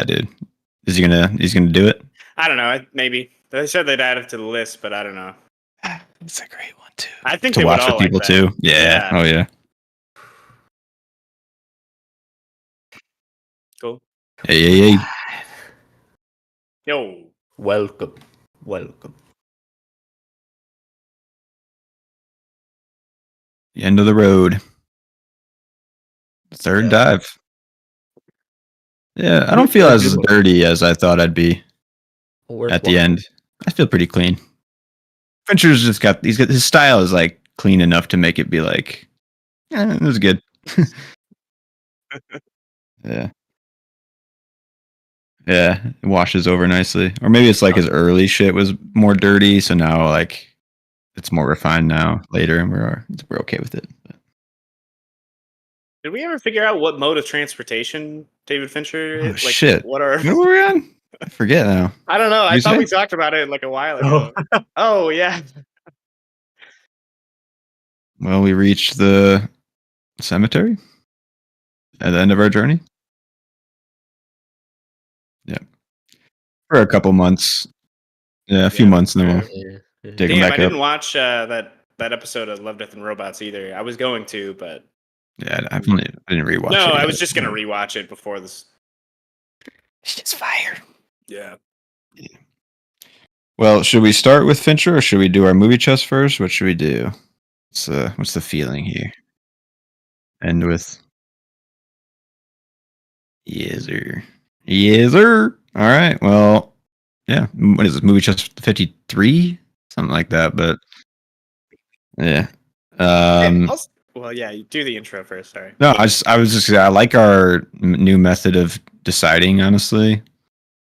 dude. He's gonna do it? I don't know. Maybe they said they'd add it to the list, but I don't know. It's a great one too. I think To they would watch all with people like that. too. Yeah. Oh yeah. Cool. Hey. Yo. Welcome. The end of the road. Third dive. Yeah, I don't feel as dirty as I thought I'd be at the end. I feel pretty clean. Fincher's just got his style is like clean enough to make it be like, it was good. Yeah. Yeah, it washes over nicely. Or maybe it's like his early shit was more dirty, so now like it's more refined now later, and we're okay with it. But. Did we ever figure out what mode of transportation David Fincher is? Oh, shit. What are we on? I forget now. I don't know. I thought we talked about it like a while ago. Oh yeah. Well, we reached the cemetery at the end of our journey. Yeah. For a couple months. Yeah, a few months, and then we'll dig them back I didn't up. watch that episode of Love, Death, and Robots either. I was going to, but yeah, I didn't rewatch it. No, I was just gonna rewatch it before this. It's just fire. Yeah. Well, should we start with Fincher, or should we do our movie chest first? What should we do? What's the feeling here? End with yes, sir. All right. Well, yeah. What is this movie chest 53? Something like that, but yeah. Well, yeah, you do the intro first. Sorry. No, I like our new method of deciding, honestly,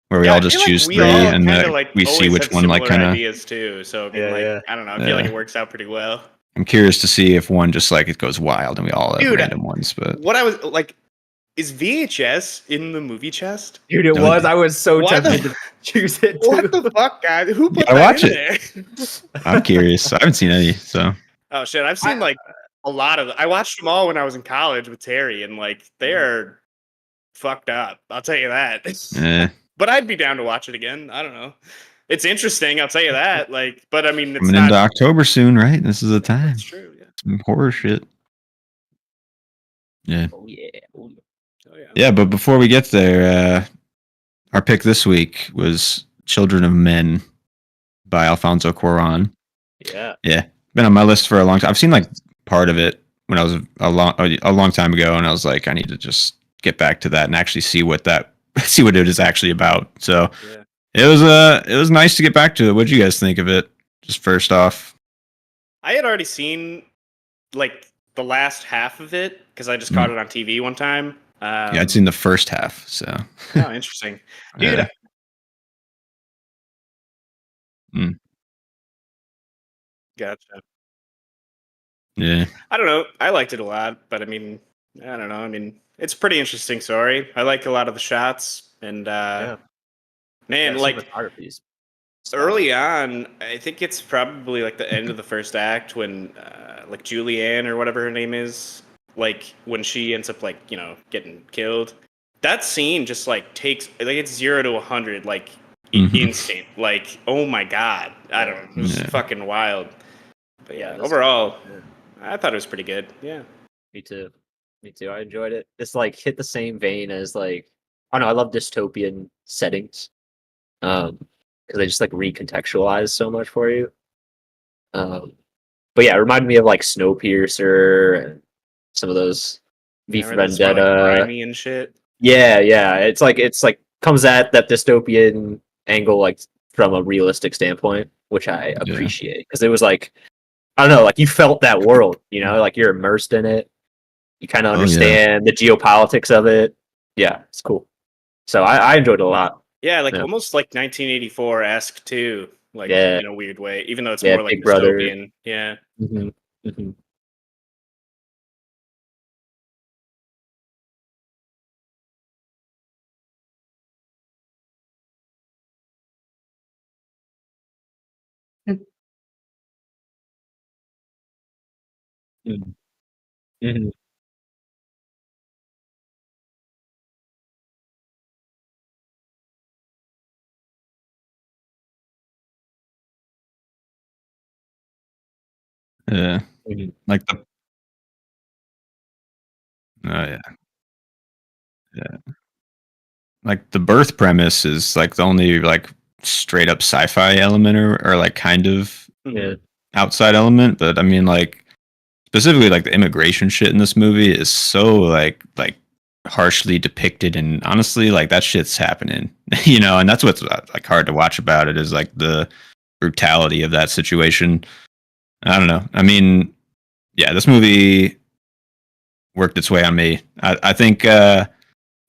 where we all just choose three and we see which one like kind of ideas too. So I mean, I don't know. I feel like it works out pretty well. I'm curious to see if one just like it goes wild and we all have random ones. But what I was like, is VHS in the movie chest? Dude, it was. I was so tempted to choose it. Too. What the fuck, guys? Who put that in there? I'm curious. I haven't seen any, so. Oh shit! I've seen like a lot of. I watched them all when I was in college with Terry, and like they're fucked up. I'll tell you that. But I'd be down to watch it again. I don't know. It's interesting. I'll tell you that. Like, but I mean, it's coming into October soon, right? This is the time. That's true. Yeah. Some horror shit. Yeah. Oh yeah. Yeah, but before we get there, our pick this week was "Children of Men" by Alfonso Cuarón. Yeah. Yeah. Been on my list for a long time. I've seen like part of it when I was a long time ago, and I was like, I need to just get back to that and actually see what it is actually about. So it was nice to get back to it. What did you guys think of it? Just first off, I had already seen like the last half of it because I just caught it on TV one time. Yeah, I'd seen the first half. So oh, interesting, dude. Gotcha. Yeah. I don't know. I liked it a lot, but I mean, I don't know. I mean, it's a pretty interesting story. I like a lot of the shots, and man, like early on, I think it's probably like the end of the first act when like Julianne or whatever her name is, like when she ends up like getting killed. That scene just like takes like it's 0 to 100 like instant. Like oh my god, I don't know. It was fucking wild. But yeah, overall, I thought it was pretty good. Yeah. Me too. I enjoyed it. It's like hit the same vein as like I don't know. I love dystopian settings, because they just like recontextualize so much for you. But yeah, it reminded me of like Snowpiercer and some of those V for Vendetta, like, grimy and shit. Yeah. It's like comes at that dystopian angle like from a realistic standpoint, which I appreciate because it was like. I don't know, like you felt that world, like you're immersed in it. You kind of understand the geopolitics of it. Yeah, it's cool. So I enjoyed it a lot. Yeah, like almost like 1984-esque too, like in a weird way, even though it's more like dystopian. Yeah. Mm-hmm. Mm-hmm. Mm-hmm. Yeah. Mhm. Like the oh yeah. Yeah. Like the birth premise is like the only like straight up sci-fi element or like kind of Yeah. outside element, but I mean like specifically like the immigration shit in this movie is so like harshly depicted, and honestly like that shit's happening. And that's what's like hard to watch about it is like the brutality of that situation. I don't know. I mean, yeah, this movie worked its way on me. I think I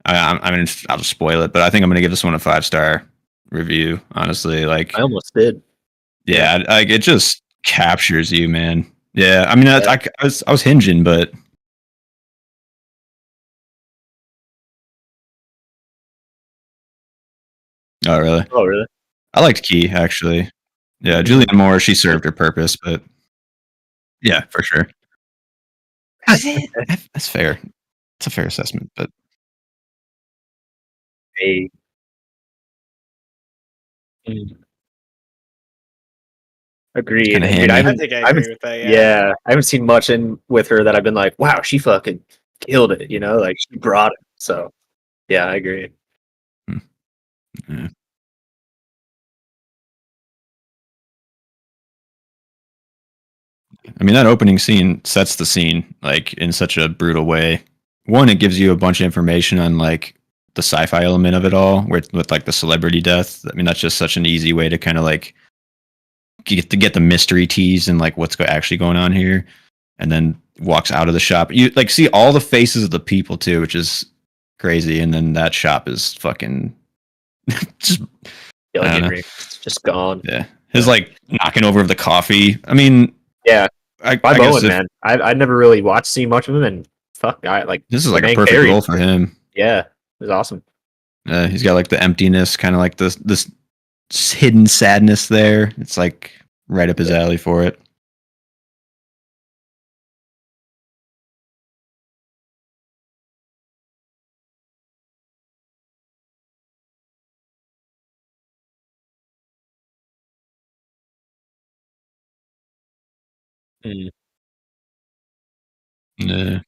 mean I'll just spoil it, but I think I'm gonna give this one a 5-star review. Honestly, like I almost did. yeah, like it just captures you, man. Yeah, I mean I was hinging, but oh really? Oh, really? I liked Key actually. Yeah, Mhm. Julianne Moore, she served her purpose, but yeah, for sure. That's fair. It's a fair assessment, but Hey. Mm. it's Agreed. kind of Agreed. hammy. I think I I haven't. agree with that. Yeah. Yeah, I haven't seen much in with her that I've been like, wow, she fucking killed it. Like she brought it. So yeah, I agree. Hmm, yeah. I mean, that opening scene sets the scene like in such a brutal way. One, it gives you a bunch of information on like the sci-fi element of it all, with like the celebrity death. I mean, that's just such an easy way to kind of like get the mystery tease and like what's actually going on here, and then walks out of the shop. You like see all the faces of the people too, which is crazy. And then that shop is fucking just Yeah, I like don't know. it's just gone. Yeah, his Yeah. like knocking over of the coffee. I mean, Yeah. By I guess Bowen, if man. I never really watched seen much of him, and fuck, I like this is the like a man perfect carried. role for him. Yeah, it was awesome. He's got like the emptiness, kind of like this hidden sadness there. It's like right up his Yeah. alley for it. Mm. Yeah,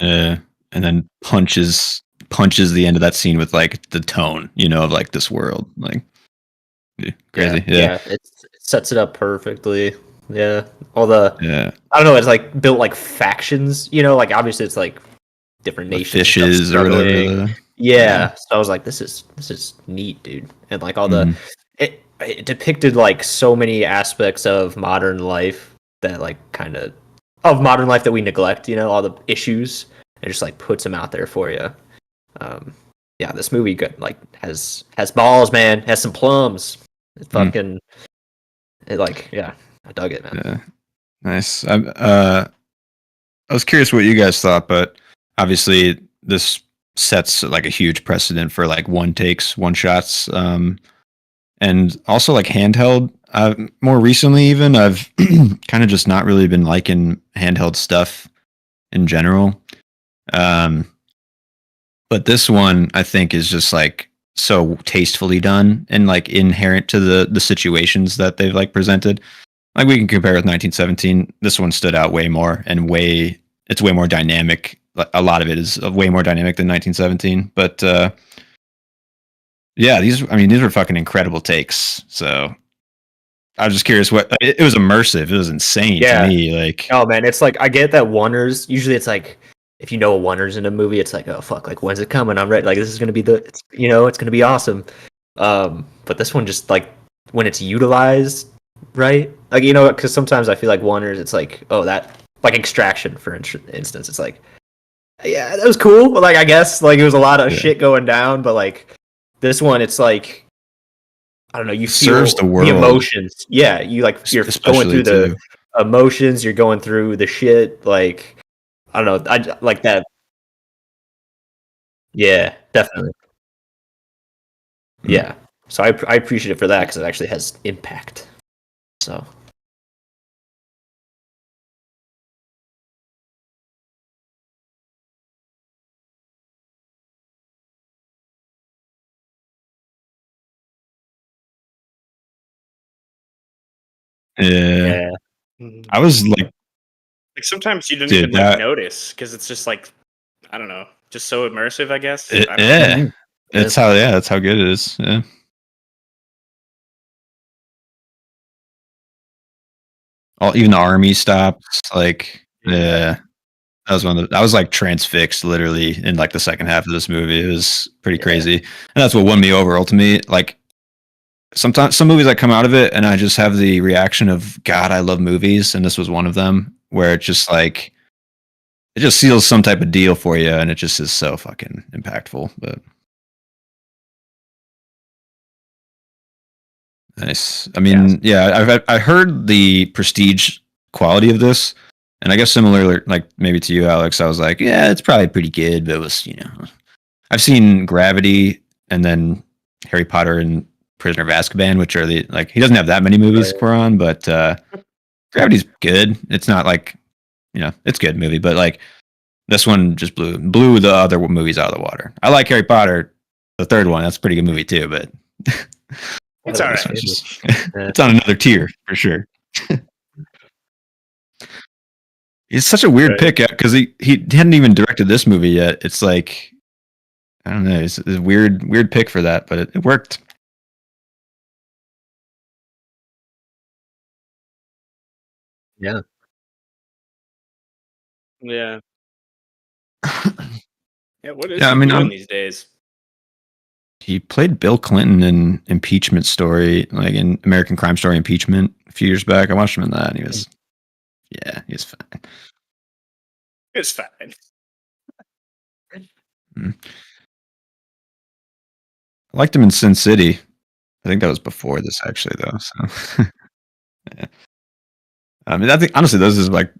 yeah, and then punches the end of that scene with like the tone, of like this world, like yeah, Yeah, crazy. Yeah, yeah, it sets it up perfectly. Yeah, all the yeah, I don't know. It's like built like factions. Like obviously it's like different the nations and stuff fishes or whatever. struggling. Yeah, Yeah, so I was like, this is neat, dude. And like all the mhm, it depicted like so many aspects of modern life that like kind of modern life that we neglect. All the issues and just like puts them out there for you. Um, yeah, this movie good like has balls, man. Has some plums. It mm, fucking yeah, I dug it, man. yeah, nice. I was curious what you guys thought, but obviously this sets like a huge precedent for like one takes, one shots, and also like handheld. More recently, even I've kind of just not really been liking handheld stuff in general. Um, but this one I think is just like so tastefully done and like inherent to the situations that they've like presented. Like we can compare with 1917. This one stood out way more and it's way more dynamic. A lot of it is way more dynamic than 1917. But yeah, these were fucking incredible takes. So I was just curious it was immersive. It was insane to Yeah. me. Like Oh man, it's like I get that oneers. Usually, it's like if you know a oneers in a movie, it's like, oh fuck, like when's it coming? I'm ready. Like this is gonna be it's gonna be awesome. But this one just like when it's utilized right, like because sometimes I feel like oneers, it's like oh that like Extraction for instance, it's like yeah that was cool, but like I guess like it was a lot of yeah, shit going down, but like this one, it's like I don't know, you it serves the feel the world, emotions. Yeah, you're going especially through the too. emotions, you're going through the shit. Like I don't know, I like that. Yeah, definitely. Mm. Yeah. So I appreciate it for that because it actually has impact. So Yeah. I was like, sometimes you didn't dude, even like notice because it's just like I don't know, just so immersive. I guess. I don't know. yeah, that's how good it is. Yeah. Even the army stops. Like, yeah, that was I was like transfixed literally in like the second half of this movie. It was pretty crazy, and that's what won me over ultimately. Like, sometimes some movies I come out of it and I just have the reaction of God, I love movies, and this was one of them where it just like it just seals some type of deal for you, and it just is so fucking impactful. But nice. I mean, yeah, I heard the prestige quality of this, and I guess similar, like maybe to you, Alex. I was like, yeah, it's probably pretty good, but it was, I've seen Gravity and then Harry Potter and Prisoner of Azkaban, which are the like he doesn't have that many movies, Quran, but Gravity's good. It's not like it's a good movie, but like this one just blew the other movies out of the water. I like Harry Potter, the third one. That's a pretty good movie too, but it's all right. It's on another tier for sure. It's such a weird pick because he hadn't even directed this movie yet. It's like I don't know. It's a weird pick for that, but it worked. Yeah. Yeah. What is he doing these days? He played Bill Clinton in Impeachment Story, like in American Crime Story Impeachment a few years back. I watched him in that, and he was fine. It's fine. I liked him in Sin City. I think that was before this, actually, though. So, yeah. I mean, I think honestly, those is like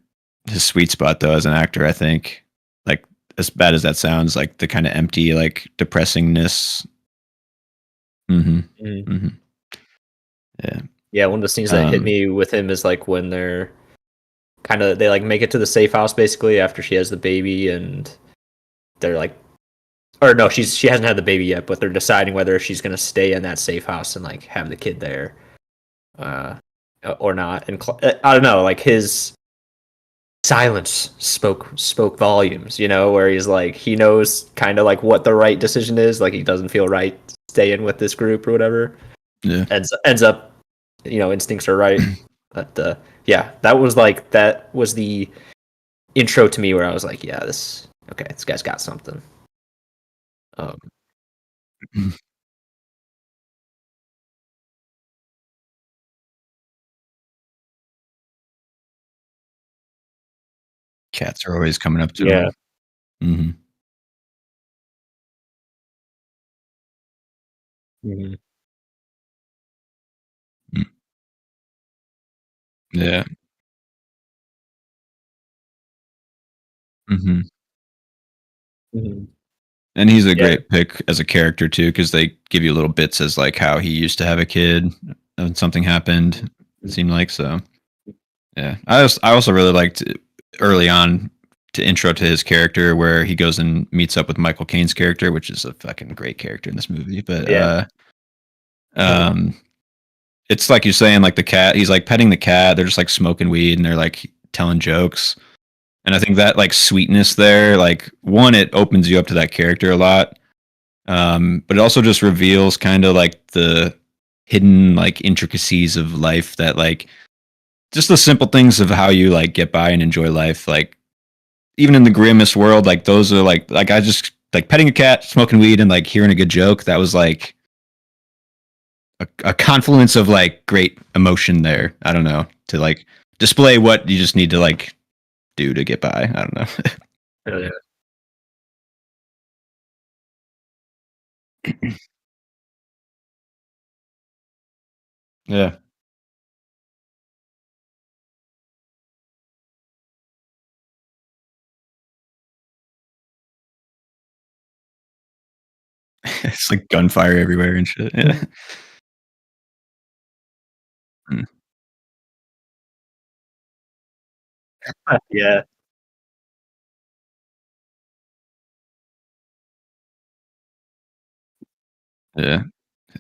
his sweet spot, though, as an actor. I think, like, as bad as that sounds, like the kind of empty, like depressingness. Yeah. Yeah, one of the scenes that hit me with him is like when they like make it to the safe house basically after she has the baby, and they're like, or no, she hasn't had the baby yet, but they're deciding whether she's gonna stay in that safe house and like have the kid there, or not. And I don't know, like his silence spoke volumes, where he's like he knows kind of like what the right decision is, like he doesn't feel right staying with this group or whatever. Yeah, ends up, instincts are right. But that was the intro to me where I was like, yeah, this guy's got something. Cats are always coming up to him. Mm-hmm. Mm-hmm. Yeah. Mm-hmm. Mm-hmm. And he's a great pick as a character too, because they give you little bits as like how he used to have a kid and something happened. It seemed like so. Yeah, I also really liked early on to intro to his character where he goes and meets up with Michael Caine's character, which is a fucking great character in this movie. But it's like you're saying, like the cat. He's like petting the cat. They're just like smoking weed and they're like telling jokes. And I think that like sweetness there, like one, it opens you up to that character a lot. But it also just reveals kind of like the hidden like intricacies of life that like just the simple things of how you like get by and enjoy life. Like even in the grimmest world, like those are like I just like petting a cat, smoking weed, and like hearing a good joke. That was like a confluence of like great emotion there. I don't know, to like display what you just need to like do to get by. I don't know. Oh, yeah. Yeah. It's like gunfire everywhere and shit. Yeah. Mm. Yeah. Yeah.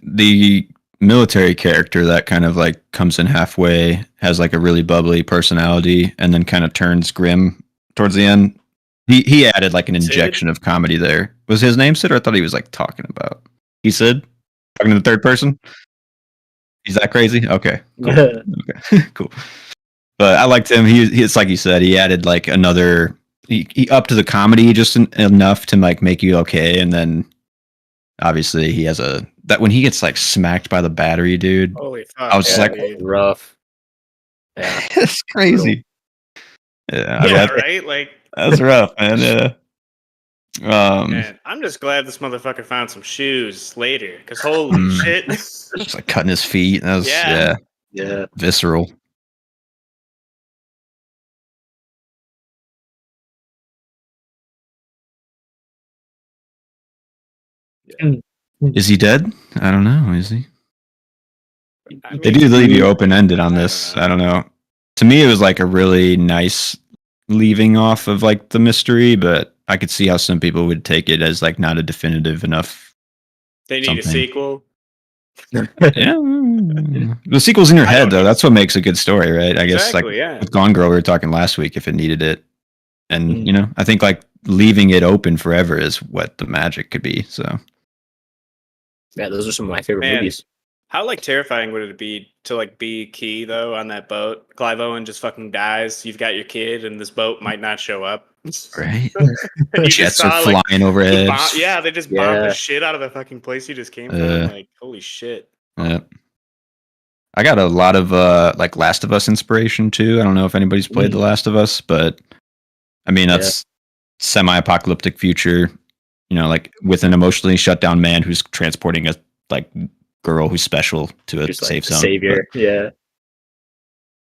The military character that kind of like comes in halfway, has like a really bubbly personality, and then kind of turns grim towards the end. He added like an injection of comedy there. Was his name Sid, or I thought he was like talking about he Sid? Talking to the third person? He's that crazy? Okay. Cool. Okay. Cool. But I liked him. It's like you said, he added like another he upped the comedy just enough to like make you okay, and then obviously he has that when he gets like smacked by the battery, dude. Holy fuck. I was just like rough. Yeah. It's crazy. Yeah, right? Like that's rough, man. Yeah. Man, I'm just glad this motherfucker found some shoes later, because holy shit. Just like cutting his feet. That was yeah. Visceral. Yeah. Is he dead? I don't know. Is he? They do leave you open ended on this. I don't know. To me, it was like a really nice leaving off of like the mystery, but I could see how some people would take it as like not a definitive enough. They need a sequel. Yeah, the sequel's in your head though. That's what makes a good story, right? I guess like with Gone Girl, we were talking last week if it needed it, and you know, I think like leaving it open forever is what the magic could be. So, yeah, those are some of my favorite movies. How like terrifying would it be to like be Key though on that boat? Clive Owen just fucking dies. You've got your kid, and this boat might not show up. Right? Jets are flying overhead. They just bombed the shit out of the fucking place you just came from. Like holy shit. Yeah. I got a lot of like Last of Us inspiration too. I don't know if anybody's played The Last of Us, but I mean that's semi-apocalyptic future. You know, like with an emotionally shut down man who's transporting a like girl who's special to a safe zone. Savior,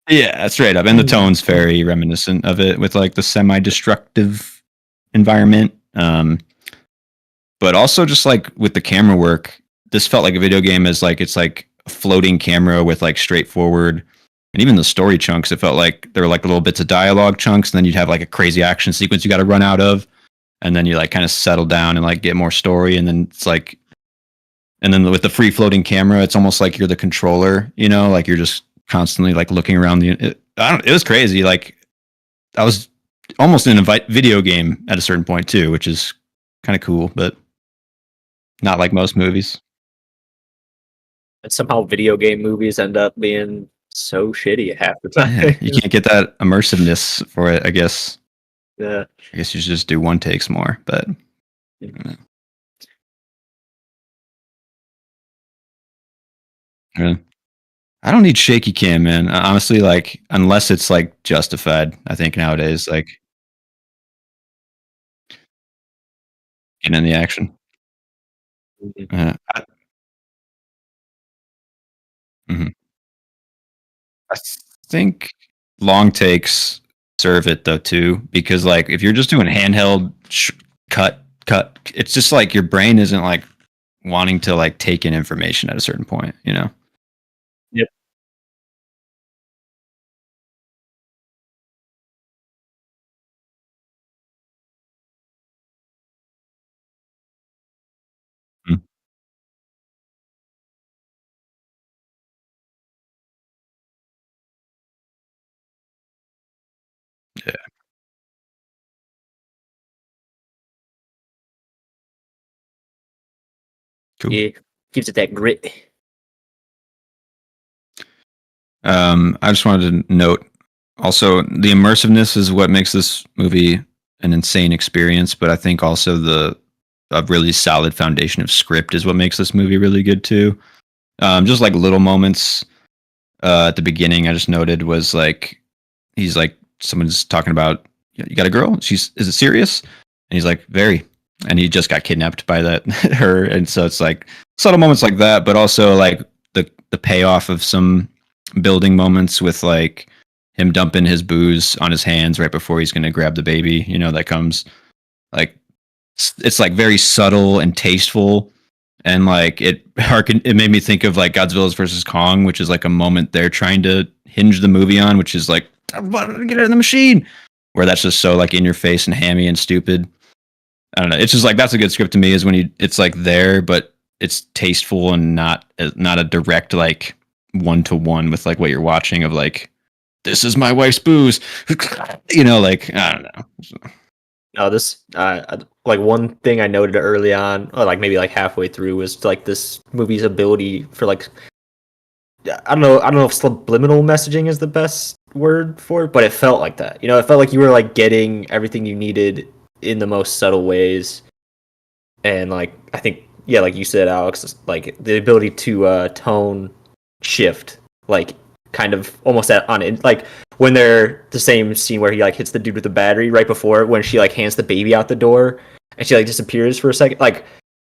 yeah, straight up. And the tone's very reminiscent of it with like the semi-destructive environment. But also just like with the camera work, this felt like a video game as like it's like a floating camera with like straightforward, and even the story chunks, it felt like there were like little bits of dialogue chunks, and then you'd have like a crazy action sequence you got to run out of, and then you like kind of settle down and like get more story, and then it's like, and then with the free floating camera, it's almost like you're the controller, you know, like you're just constantly like looking around it was crazy. Like I was almost in a video game at a certain point too, which is kind of cool, but not like most movies. And somehow video game movies end up being so shitty half the time. Yeah, you can't get that immersiveness for it, I guess. Yeah. I guess you should just do one takes more, but I don't need shaky cam, man. Honestly, like unless it's like justified, I think nowadays, like getting in the action. I think long takes serve it though too, because like if you're just doing handheld cut, it's just like your brain isn't like wanting to like take in information at a certain point, you know? Yep. Yeah. Cool. Yeah, gives it that grit. I just wanted to note also the immersiveness is what makes this movie an insane experience, but I think also a really solid foundation of script is what makes this movie really good too. Just like little moments at the beginning, I just noted was like he's like someone's talking about you got a girl. Is it serious? And he's like very, and he just got kidnapped by her, and so it's like subtle moments like that, but also like the payoff of some building moments with like him dumping his booze on his hands right before he's gonna grab the baby. You know, that comes like it's like very subtle and tasteful, and like it made me think of like Godzilla versus Kong, which is like a moment they're trying to hinge the movie on, which is like get out of the machine, where that's just so like in your face and hammy and stupid. I don't know. It's just like that's a good script to me is when it's like there, but it's tasteful and not a direct like one-to-one with like what you're watching of like, this is my wife's booze, you know, like I don't know. No, this like one thing I noted early on, or like maybe like halfway through, was like this movie's ability for like I don't know if subliminal messaging is the best word for it, but it felt like that. You know, it felt like you were like getting everything you needed in the most subtle ways. And like I think yeah, like you said, Alex, like the ability to tone shift, like kind of almost on it, like when they're the same scene where he like hits the dude with the battery right before when she like hands the baby out the door and she like disappears for a second, like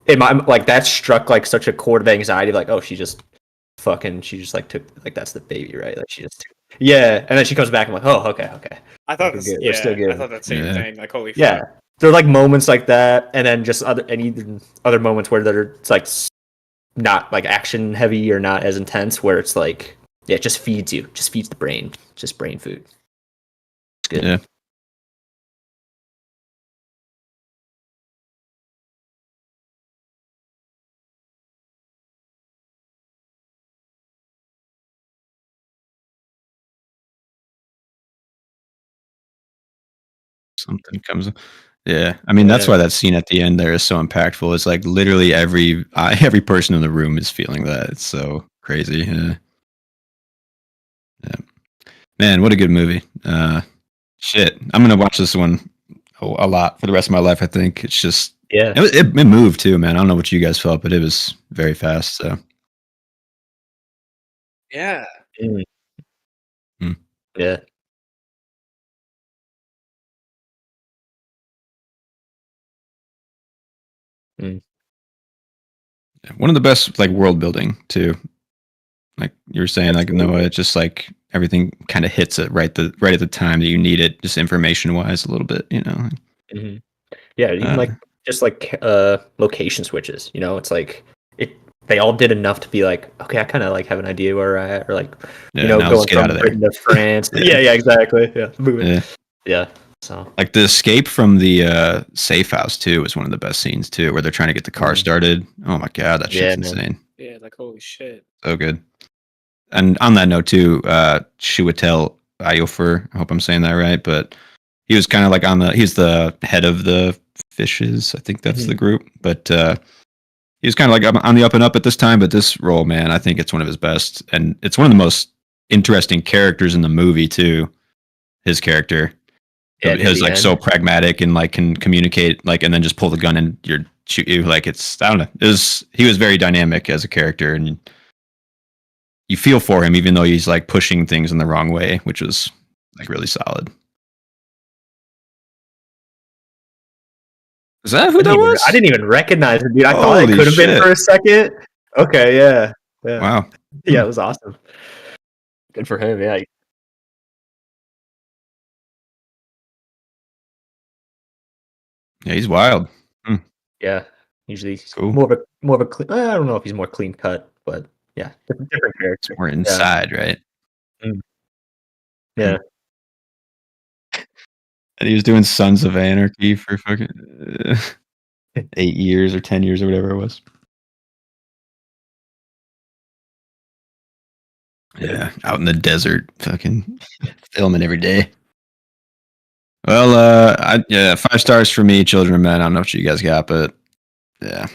like that struck like such a chord of anxiety, like oh she just like took like that's the baby, right? Like she just yeah, and then she comes back. I'm like, oh, okay. I thought We're still good. I thought that same thing. Like holy yeah. fuck. There are like moments like that, and then just other moments where they're like not like action heavy or not as intense, where it's like yeah, it just feeds the brain, just brain food. It's good. Yeah. Something comes. Yeah, I mean that's why that scene at the end there is so impactful. It's like literally every person in the room is feeling that. It's so crazy. Yeah. Man, what a good movie. Shit, I'm gonna watch this one a lot for the rest of my life. I think it's just it moved too, man. I don't know what you guys felt, but it was very fast. So yeah, yeah. One of the best like world building too. Like you were saying, like Noah, it's just like everything kind of hits it right at the time that you need it, just information wise, a little bit, you know. Mm-hmm. Yeah, even like just like location switches. You know, it's like they all did enough to be like, okay, I kind of like have an idea where we're at, or like you know, going from Britain to France. yeah, exactly. Yeah. So like the escape from the safe house too was one of the best scenes too, where they're trying to get the car started. Oh my god, that shit's insane. Yeah, like holy shit. So good. And on that note too, Chiwetel Ejiofor, I hope I'm saying that right, but he was kind of like he's the head of the Fishes, I think that's the group, but he was kind of like on the up and up at this time. But this role, man, I think it's one of his best, and it's one of the most interesting characters in the movie too. His character, is like so pragmatic and like can communicate, like, and then just pull the gun and shoot you. Like it's I don't know. He was very dynamic as a character, and you feel for him even though he's like pushing things in the wrong way, which was like really solid. Is that who that was? I didn't even recognize it, dude. I thought it could have been for a second. Okay, yeah. Wow. Yeah, it was awesome. Good for him, yeah. Yeah, he's wild. Yeah, usually he's more of a clean. I don't know if he's more clean cut, but yeah, different character. More inside, right? Yeah. And he was doing Sons of Anarchy for fucking 8 years or 10 years or whatever it was. Yeah, out in the desert, fucking filming every day. Well, 5 stars for me, Children of Men. I don't know what you guys got, but yeah.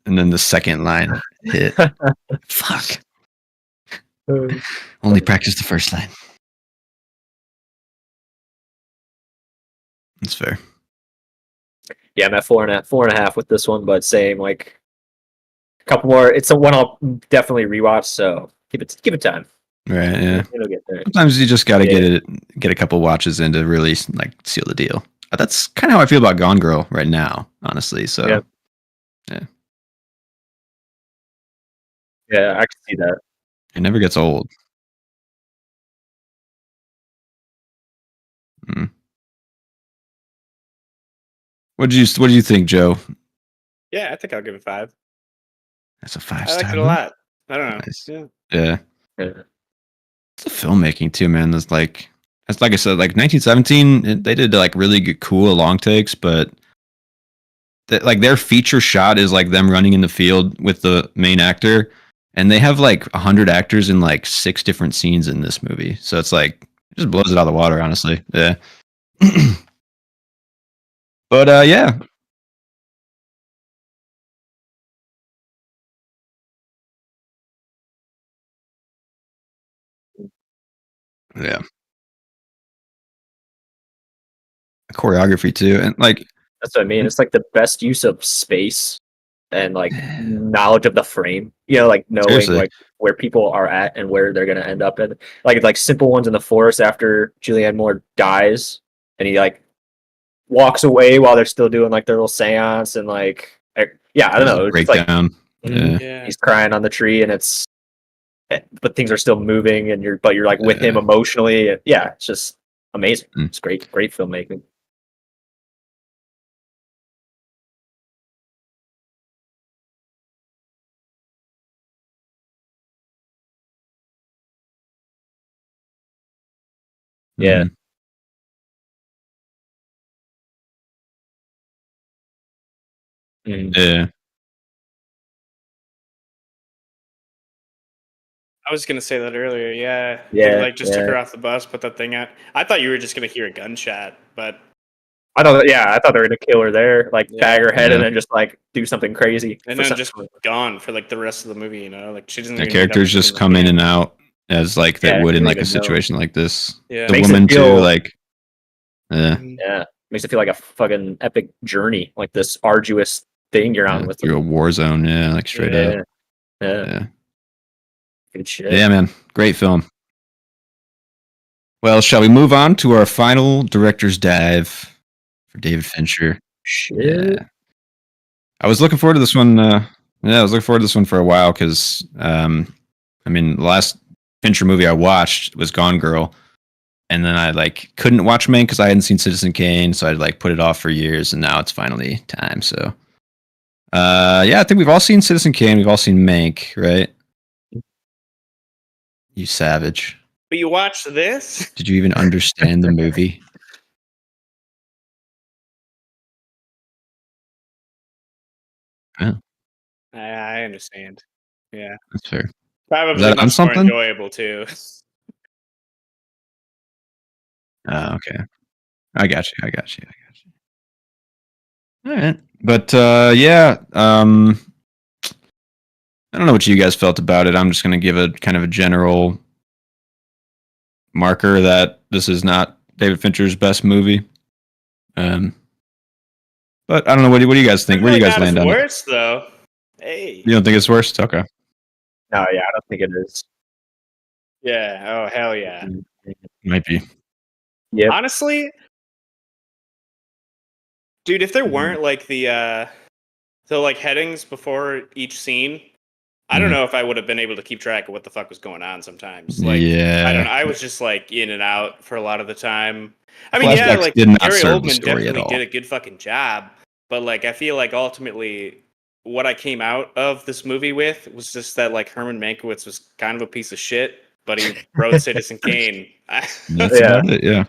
And then the second line hit. Fuck. Only practice the first line. That's fair. Yeah, I'm at 4.5 with this one, but same, like a couple more. It's a one I'll definitely rewatch, so give it time. Right, yeah. It'll get there. Sometimes you just gotta get a couple watches in to really like seal the deal. That's kind of how I feel about Gone Girl right now, honestly. So yeah. Yeah, I can see that. It never gets old. What do you think, Joe? Yeah, I think I'll give it 5. That's a 5 star. I liked it a lot. I don't know. Nice. Yeah. filmmaking too, man. It's like I said, like 1917, they did like really good, cool long takes, but like their feature shot is like them running in the field with the main actor, and they have like 100 actors in like 6 different scenes in this movie. So it's like it just blows it out of the water, honestly. Yeah. But yeah. Yeah. Choreography too, and like that's what I mean. It's like the best use of space and like knowledge of the frame. You know, like knowing seriously. like where people are at and where they're gonna end up in. Like simple ones in the forest after Julianne Moore dies, and he like walks away while they're still doing like their little seance and like yeah, I don't know. It's just like breakdown. he's crying on the tree and it's but things are still moving and you're like with him emotionally. Yeah, it's just amazing. It's great filmmaking. Yeah. Yeah. I was gonna say that earlier. Yeah, Yeah, they like just took yeah. her off the bus, put that thing out. I thought you were just gonna hear a gunshot, but I thought they were gonna kill her there, like bag her head Yeah. and then just like do something crazy. and then just gone for like the rest of the movie. You know, like she doesn't. The even characters just come in and out as like they would in like a situation like this. Yeah. The Makes woman it feel, too, like yeah, makes it feel like a fucking epic journey, like this arduous thing you're on with through a war zone. Yeah, like straight up. Yeah. Good shit. Yeah, man, great film. Well, shall we move on to our final director's dive for David Fincher? Shit. Yeah. I was looking forward to this one. I was looking forward to this one for a while because, I mean, the last Fincher movie I watched was Gone Girl, and then I like couldn't watch Mank because I hadn't seen Citizen Kane, so I'd like put it off for years, and now it's finally time. So, yeah, I think we've all seen Citizen Kane. We've all seen Mank, right? You savage. But you watched this? Did you even understand the movie? Yeah, I understand. Yeah, that's fair. Is probably that on much more something? enjoyable too. Okay. I got you. All right. But yeah, I don't know what you guys felt about it. I'm just going to give a kind of a general marker that this is not David Fincher's best movie. But I don't know. What do you guys think? Where do you guys land on it? Worse though. Hey. You don't think it's worse? Okay. No, yeah, I don't think it is. Yeah. Oh hell yeah. Might be. Yeah. Honestly, dude, if there weren't like the like headings before each scene, I don't know if I would have been able to keep track of what the fuck was going on sometimes. Like, yeah. I don't know. I was just like in and out for a lot of the time. I mean, yeah, like did not Gary serve the Oldman story at definitely all. did a good fucking job, but like I feel like ultimately what I came out of this movie with was just that like Herman Mankiewicz was kind of a piece of shit, but he wrote Citizen Kane. That's about it, yeah.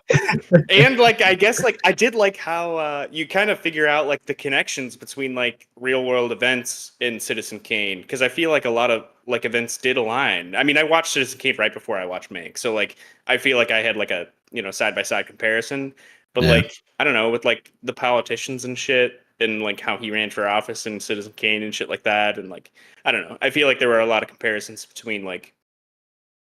And like I guess like I did like how you kind of figure out like the connections between like real world events in Citizen Kane, because I feel like a lot of like events did align. I mean, I watched Citizen Kane right before I watched Mank, so like I feel like I had like a side by side comparison. But like I don't know, with like the politicians and shit, and like how he ran for office in Citizen Kane and shit like that, and like I don't know, I feel like there were a lot of comparisons between like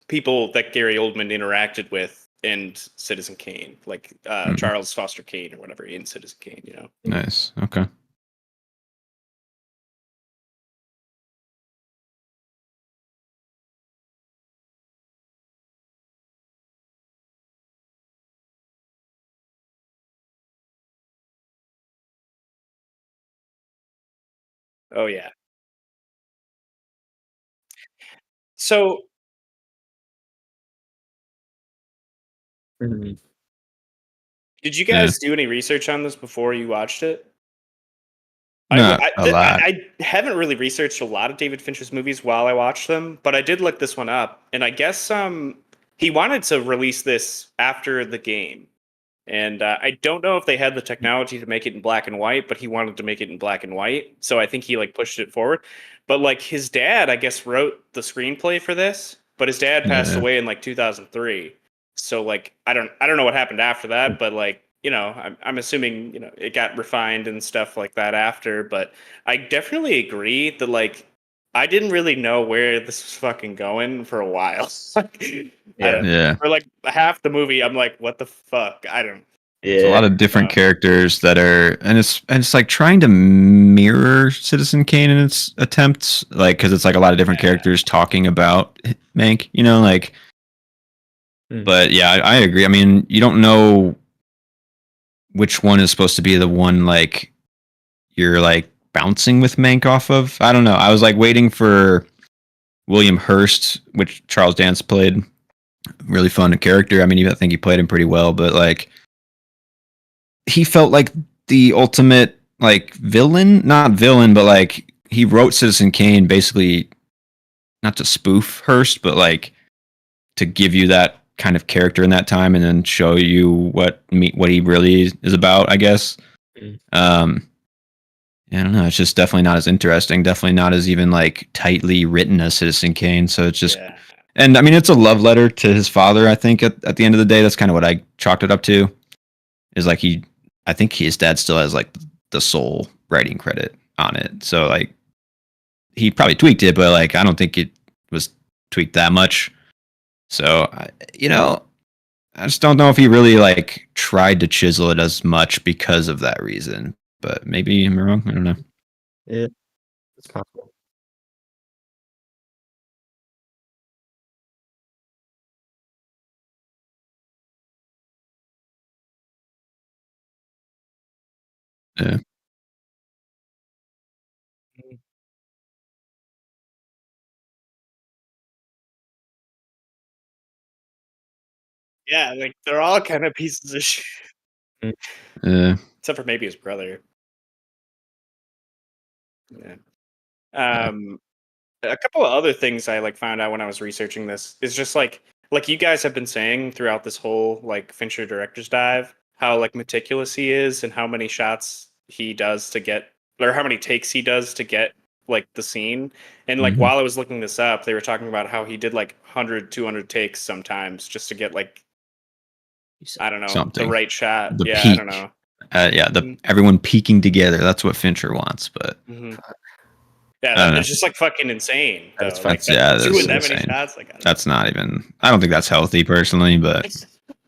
people that Gary Oldman interacted with and Citizen Kane, like Charles Foster Kane or whatever in Citizen Kane, Nice. Okay. Oh yeah. So did you guys do any research on this before you watched it? Not a lot. I haven't really researched a lot of David Fincher's movies while I watched them, but I did look this one up, and I guess he wanted to release this after the game. And I don't know if they had the technology to make it in black and white, but he wanted to make it in black and white. So I think he like pushed it forward. But like his dad, I guess, wrote the screenplay for this, but his dad passed away in like 2003. So like I don't know what happened after that, but like, you know, I'm assuming, you know, it got refined and stuff like that after, but I definitely agree that like I didn't really know where this was fucking going for a while. For like half the movie, I'm like, what the fuck? I don't. There's a lot of different characters that are, and it's like trying to mirror Citizen Kane in its attempts, like because it's like a lot of different characters talking about Mank, you know, like. But yeah, I agree. I mean, you don't know which one is supposed to be the one like you're like bouncing with Mank off of. I don't know. I was like waiting for William Hurst, which Charles Dance played. Really fun character. I mean, I think he played him pretty well, but like he felt like the ultimate like villain, not villain, but like he wrote Citizen Kane basically not to spoof Hearst, but like to give you that kind of character in that time and then show you what he really is about, I guess. I don't know. It's just definitely not as interesting. Definitely not as even like tightly written as Citizen Kane. So it's just, and I mean, it's a love letter to his father. I think at the end of the day, that's kind of what I chalked it up to. Is like I think his dad still has like the sole writing credit on it. So like, he probably tweaked it, but like, I don't think it was tweaked that much. So you know, I just don't know if he really like tried to chisel it as much because of that reason. But maybe I'm wrong. I don't know. Yeah, it's possible. Yeah. Yeah, like they're all kind of pieces of shit. Yeah. Except for maybe his brother. Yeah. A couple of other things I like found out when I was researching this is just like you guys have been saying throughout this whole like Fincher director's dive, how like meticulous he is and how many shots he does to get, or how many takes he does to get like the scene. And like while I was looking this up, they were talking about how he did like 100, 200 takes sometimes just to get like, I don't know, something. the right shot. The yeah, peak. I don't know. Everyone peaking together. That's what Fincher wants, but yeah, it's just like fucking insane. Though. That's like that's doing that insane. many shots. Like that's not even. I don't think that's healthy personally, but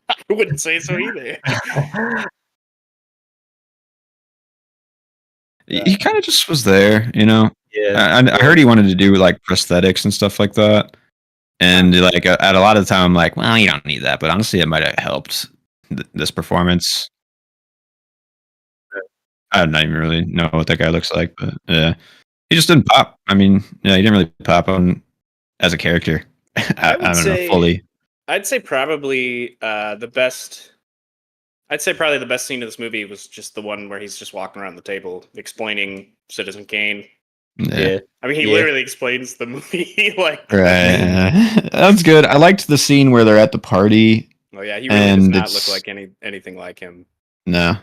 I wouldn't say so either. He kind of just was there, you know. Yeah, I heard he wanted to do like prosthetics and stuff like that, and like at a lot of the time, I'm like, well, you don't need that, but honestly, it might have helped this performance. I don't even really know what that guy looks like, but yeah, he just didn't pop. I mean, yeah, he didn't really pop on as a character. I don't know fully. I'd say probably the best. I'd say probably the best scene of this movie was just the one where he's just walking around the table explaining Citizen Kane. Yeah. I mean, he literally explains the movie like. Right. That's good. I liked the scene where they're at the party. Oh yeah, he really does not look like anything like him. No.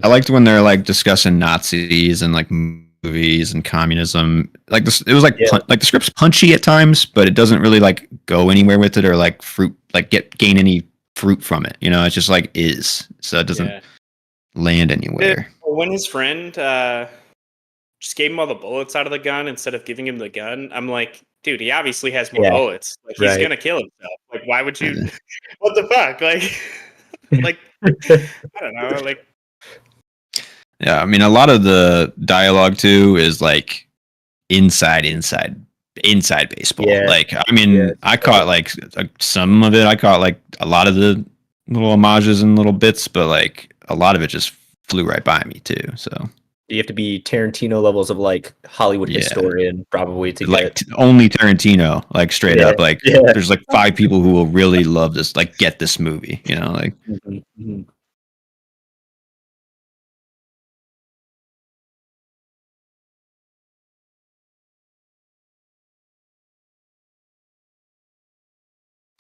I liked when they're like discussing Nazis and like movies and communism. Like this, it was like like the script's punchy at times, but it doesn't really like go anywhere with it or like gain any fruit from it. You know, it's just like is, so it doesn't land anywhere. When his friend just gave him all the bullets out of the gun instead of giving him the gun, I'm like, dude, he obviously has more bullets. Like he's gonna kill himself. Like why would you? What the fuck? Like, like I don't know. Like. Yeah, I mean, a lot of the dialogue too is like inside baseball. Yeah. Like, I mean, I caught like some of it. I caught like a lot of the little homages and little bits, but like a lot of it just flew right by me too. So you have to be Tarantino levels of like Hollywood historian probably to like get only Tarantino, like straight up. Like there's like 5 people who will really love this, like get this movie. You know, like.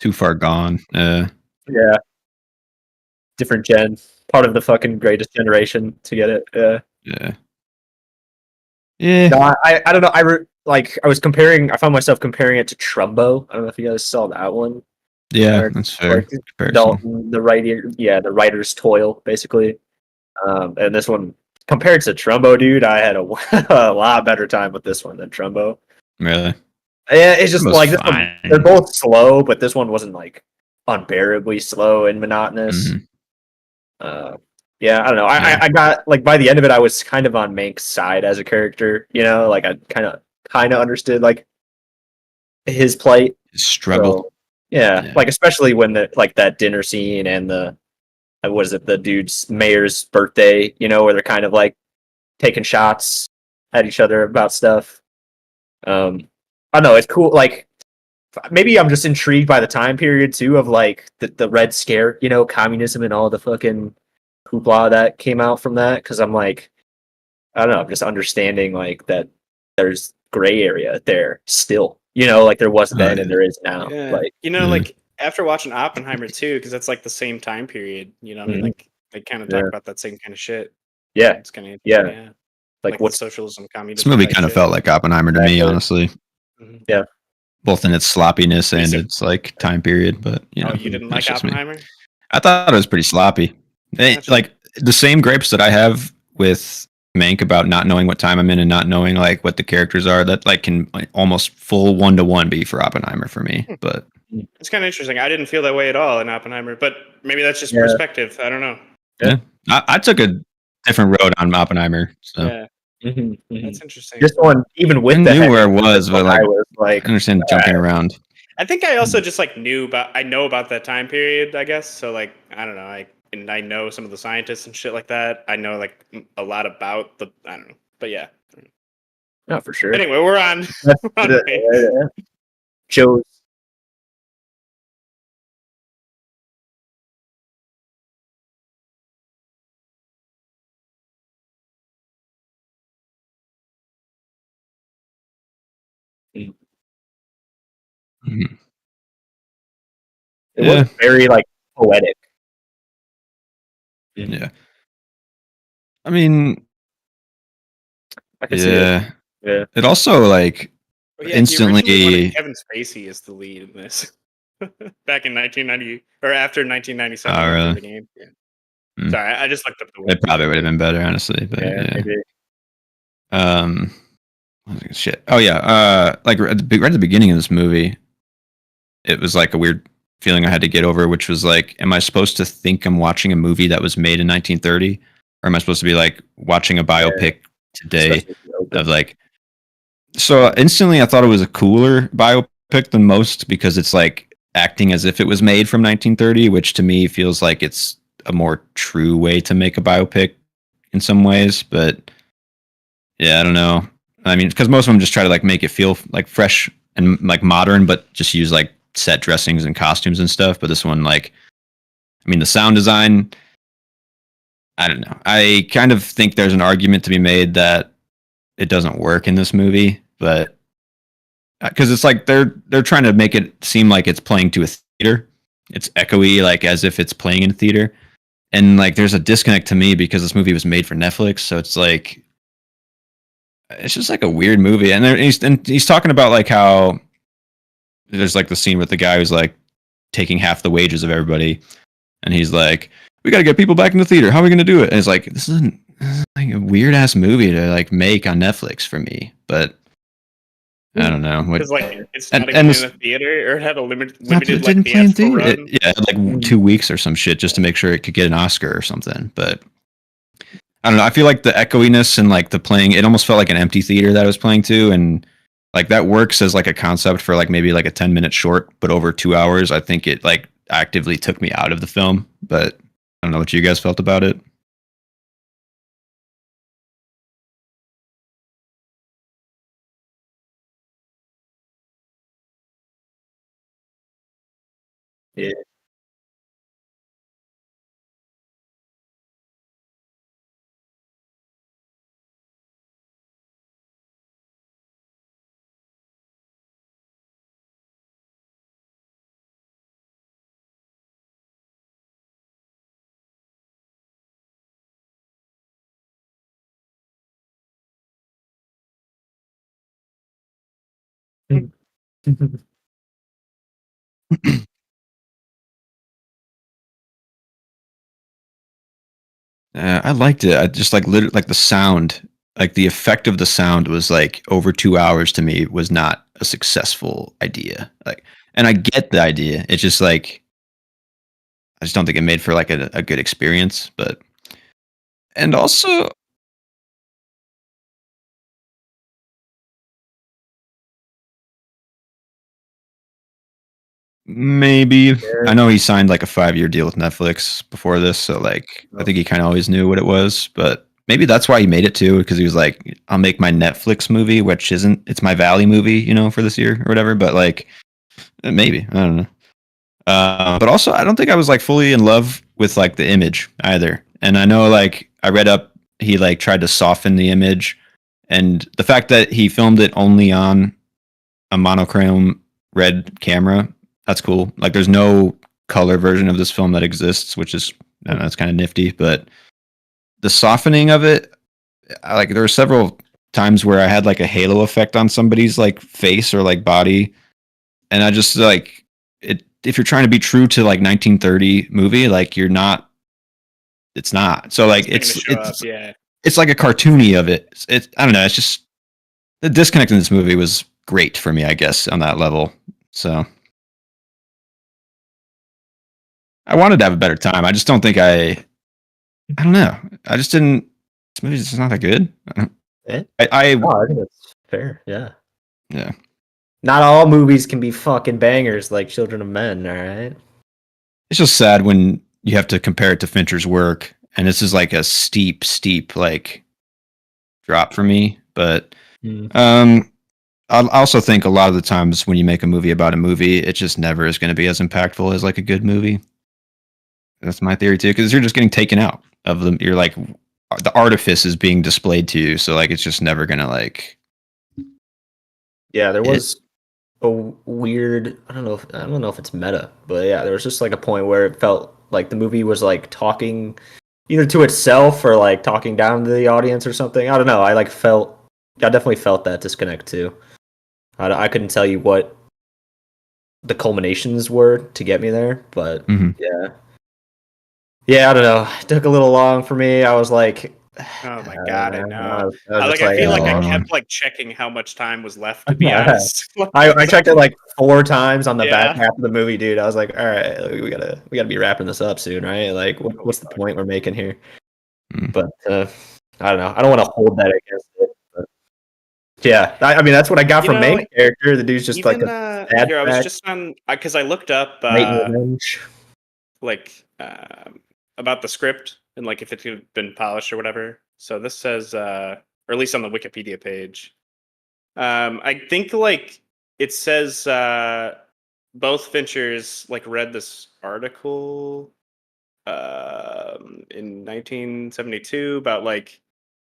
Too far gone. Yeah. Different gen. Part of the fucking greatest generation to get it. Yeah. Yeah. Yeah. No, I don't know. I was comparing. I found myself comparing it to Trumbo. I don't know if you guys saw that one. Yeah, that's fair. The writer's toil, basically. And this one, compared to Trumbo, dude, I had a lot better time with this one than Trumbo. Really? Yeah, it's just like this fine. one, they're both slow, but this one wasn't like unbearably slow and monotonous. Yeah, I don't know. I got like by the end of it, I was kind of on Mank's side as a character. You know, like I kind of understood like his plight, struggle. So, yeah, like especially when that dinner scene and the what is it, the dude's mayor's birthday, you know, where they're kind of like taking shots at each other about stuff. I don't know, it's cool. Like maybe I'm just intrigued by the time period too of like the Red Scare, you know, communism and all the fucking hoopla that came out from that. Because I'm like, I don't know, I'm just understanding like that there's gray area there still, you know, like there was then and there is now. Yeah. Like like after watching Oppenheimer too, because that's like the same time period. You know, what I mean, like they kind of talk about that same kind of shit. Yeah, it's kind of yeah. Like what socialism, communism. This movie kind of felt like Oppenheimer to me, honestly. Yeah, both in its sloppiness and its like time period. But you know, you didn't like Oppenheimer? I thought it was pretty sloppy. Like the same gripes that I have with Mank about not knowing what time I'm in and not knowing like what the characters are, that like can almost full 1-to-1 be for Oppenheimer for me. But it's kind of interesting. I didn't feel that way at all in Oppenheimer, but maybe that's just perspective. I don't know. Yeah, I took a different road on Oppenheimer. So yeah, that's interesting. This one, even with I knew where I was, but like, I was like, I understand jumping around. I think I also just like I know about that time period, I guess. So like, I don't know. I know some of the scientists and shit like that. I know like a lot about I don't know, but yeah. No, for sure. Anyway, we're on. Joe's. Mm-hmm. It was very like poetic. Yeah. I mean, I can see it. Yeah. It also like instantly. Kevin Spacey is the lead in this. Back in 1990 or after 1997, oh, really? The game. Yeah. Sorry, I just looked up the. It probably would have been better, honestly. But yeah. Shit. Oh yeah. Like right at the beginning of this movie, it was like a weird feeling I had to get over, which was like, am I supposed to think I'm watching a movie that was made in 1930, or am I supposed to be like watching a biopic today of like? So instantly, I thought it was a cooler biopic than most because it's like acting as if it was made from 1930, which to me feels like it's a more true way to make a biopic in some ways. But yeah, I don't know. I mean, because most of them just try to like make it feel like fresh and like modern, but just use like set dressings and costumes and stuff. But this one, like, I mean, the sound design, I don't know. I kind of think there's an argument to be made that it doesn't work in this movie, but because it's like they're trying to make it seem like it's playing to a theater. It's echoey, like as if it's playing in theater, and like there's a disconnect to me because this movie was made for Netflix, so it's like it's just like a weird movie. And he's talking about like how there's like the scene with the guy who's like taking half the wages of everybody, and he's like, "We got to get people back in the theater. How are we going to do it?" And it's like this is like a weird ass movie to like make on Netflix for me, but I don't know. Because like it's not even in a theater, or it had a limited like theatrical run. It had like 2 weeks or some shit just to make sure it could get an Oscar or something. But I don't know. I feel like the echoiness and like the playing, it almost felt like an empty theater that I was playing to, and like that works as like a concept for like maybe like a 10-minute short, but over 2 hours, I think it like actively took me out of the film. But I don't know what you guys felt about it. Yeah. I liked it. I just like literally like the sound, like the effect of the sound was like over 2 hours to me was not a successful idea. Like, and I get the idea. It's just like I just don't think it made for like a good experience. But and also maybe I know he signed like a 5-year deal with Netflix before this, so like I think he kind of always knew what it was. But maybe that's why he made it too, because he was like, I'll make my Netflix movie, which isn't it's my Valley movie, for this year or whatever. But like maybe I don't know. But also, I don't think I was like fully in love with like the image either. And I know like I read up he like tried to soften the image, and the fact that he filmed it only on a monochrome red camera, that's cool. Like there's no color version of this film that exists, which is I don't know, it's kind of nifty. But the softening of it, like there were several times where I had like a halo effect on somebody's like face or like body, and I just like it. If you're trying to be true to like 1930 movie, like you're not. It's not. So like it's like a cartoony of it. It's I don't know. It's just the disconnect in this movie was great for me, I guess, on that level. So I wanted to have a better time. I just don't think I don't know. I just didn't. This movie's just not that good. I think that's fair. Yeah. Yeah. Not all movies can be fucking bangers like Children of Men. All right. It's just sad when you have to compare it to Fincher's work, and this is like a steep like drop for me. But I also think a lot of the times when you make a movie about a movie, it just never is going to be as impactful as like a good movie. That's my theory too, because you're just getting taken out of them. You're like the artifice is being displayed to you, so like it's just never gonna like. Yeah, there was a weird. I don't know if it's meta, but yeah, there was just like a point where it felt like the movie was like talking either to itself or like talking down to the audience or something. I don't know. I definitely felt that disconnect too. I couldn't tell you what the culminations were to get me there, but yeah, I don't know. It took a little long for me. I was like, oh my god, I know. I feel like I kept like checking how much time was left. To be honest, I checked it like 4 times on the back half of the movie, dude. I was like, all right, we gotta be wrapping this up soon, right? Like, what's the point we're making here? But I don't know. I don't want to hold that against it. But yeah, I mean that's what I got from main character. The dude's just even, like I was just on because I looked up like about the script and like if it had been polished or whatever. So this says, or at least on the Wikipedia page, I think like it says both Finchers like read this article in 1972 about like